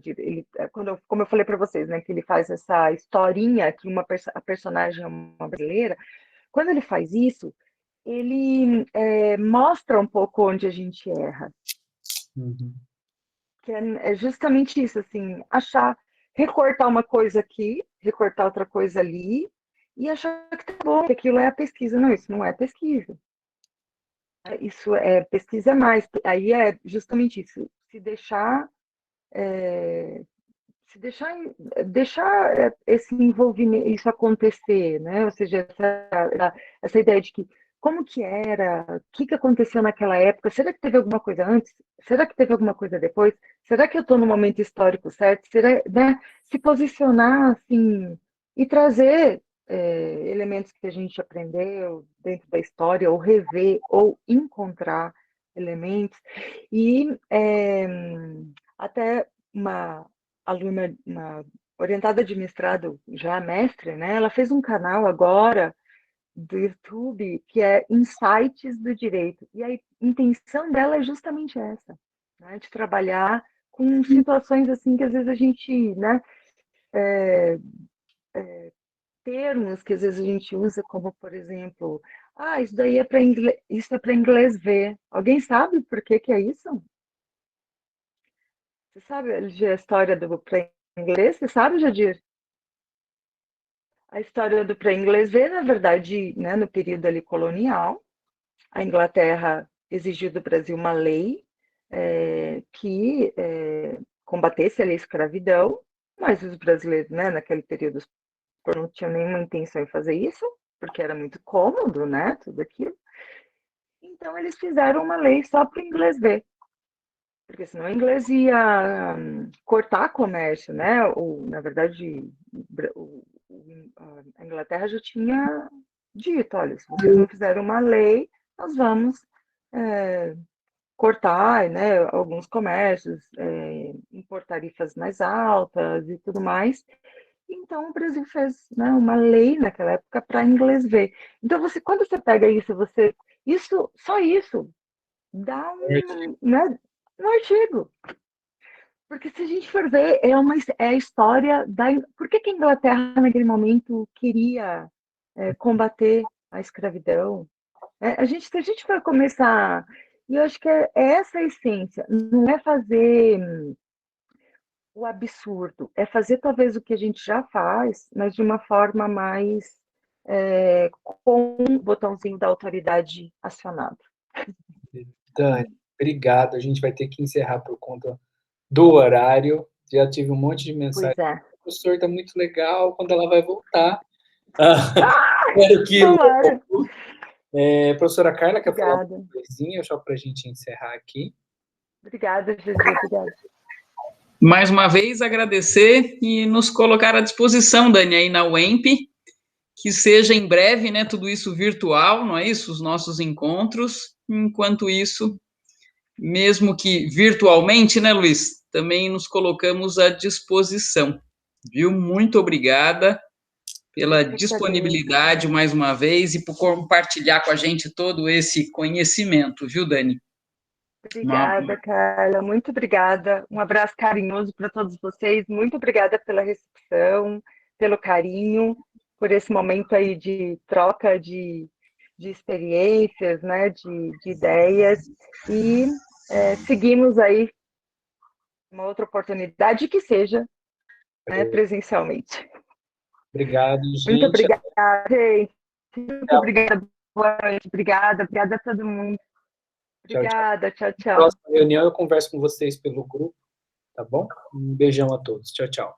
como eu falei para vocês, né, que ele faz essa historinha que a personagem é uma brasileira, quando ele faz isso, ele mostra um pouco onde a gente erra, Uhum. que é justamente isso, assim, recortar uma coisa aqui, recortar outra coisa ali, e achar que tá bom, que aquilo é a pesquisa. Não, isso não é pesquisa. Isso é pesquisa mais. Aí é justamente isso. Deixar esse envolvimento, isso acontecer, né? Ou seja, essa ideia de que como que era, o que aconteceu naquela época, será que teve alguma coisa antes? Será que teve alguma coisa depois? Será que eu estou no momento histórico certo? Será, né? Se posicionar assim e trazer elementos que a gente aprendeu dentro da história, ou rever, ou encontrar elementos. E até uma aluna, uma orientada de mestrado, já mestre, né? Ela fez um canal agora do YouTube que é Insights do Direito. E a intenção dela é justamente essa, né? De trabalhar com situações assim que às vezes a gente, né? Termos que às vezes a gente usa, como por exemplo, isso daí é para inglês, isso é para inglês ver. Alguém sabe por que que é isso? Você sabe a história do pré-inglês? Você sabe, Jadir? A história do pré-inglês vê, na verdade, né, no período ali colonial, a Inglaterra exigiu do Brasil uma lei que combatesse a escravidão, mas os brasileiros, né, naquele período, não tinham nenhuma intenção em fazer isso, porque era muito cômodo, né, tudo aquilo. Então, eles fizeram uma lei só para o inglês ver, porque senão o inglês ia cortar comércio, né? Na verdade, a Inglaterra já tinha dito, olha, se vocês não fizeram uma lei, nós vamos cortar, né, alguns comércios, impor tarifas mais altas e tudo mais. Então, o Brasil fez, né, uma lei naquela época para inglês ver. Então, quando você pega só isso, dá né, um artigo. Porque se a gente for ver, é a história da. Por que a Inglaterra, naquele momento, queria combater a escravidão? Se a gente for começar. E eu acho que é essa a essência, não é fazer o absurdo, é fazer talvez o que a gente já faz, mas de uma forma mais com o botãozinho da autoridade acionado. Dani, obrigado. A gente vai ter que encerrar por conta do horário. Já tive um monte de mensagem. Pois é. O professor está muito legal, quando ela vai voltar. Espero que logo. Professora Carla, quer falar uma coisinha só para a gente encerrar aqui? Obrigada, Gigi. Obrigada. Mais uma vez, agradecer e nos colocar à disposição, Dani, aí na UEMP, que seja em breve, né, tudo isso virtual, não é isso? Os nossos encontros. Enquanto isso, mesmo que virtualmente, né, Luiz? Também nos colocamos à disposição, viu? Muito obrigada pela disponibilidade mais uma vez e por compartilhar com a gente todo esse conhecimento, viu, Dani? Obrigada, Carla, muito obrigada. Um abraço carinhoso para todos vocês. Muito obrigada pela recepção, pelo carinho, por esse momento aí de troca de experiências, né, de ideias. E seguimos aí uma outra oportunidade que seja presencialmente. Obrigado, gente. Muito obrigada, gente. Muito obrigada. Boa noite. Obrigada a todo mundo. Obrigada, tchau, tchau. Na próxima reunião eu converso com vocês pelo grupo, tá bom? Um beijão a todos. Tchau, tchau.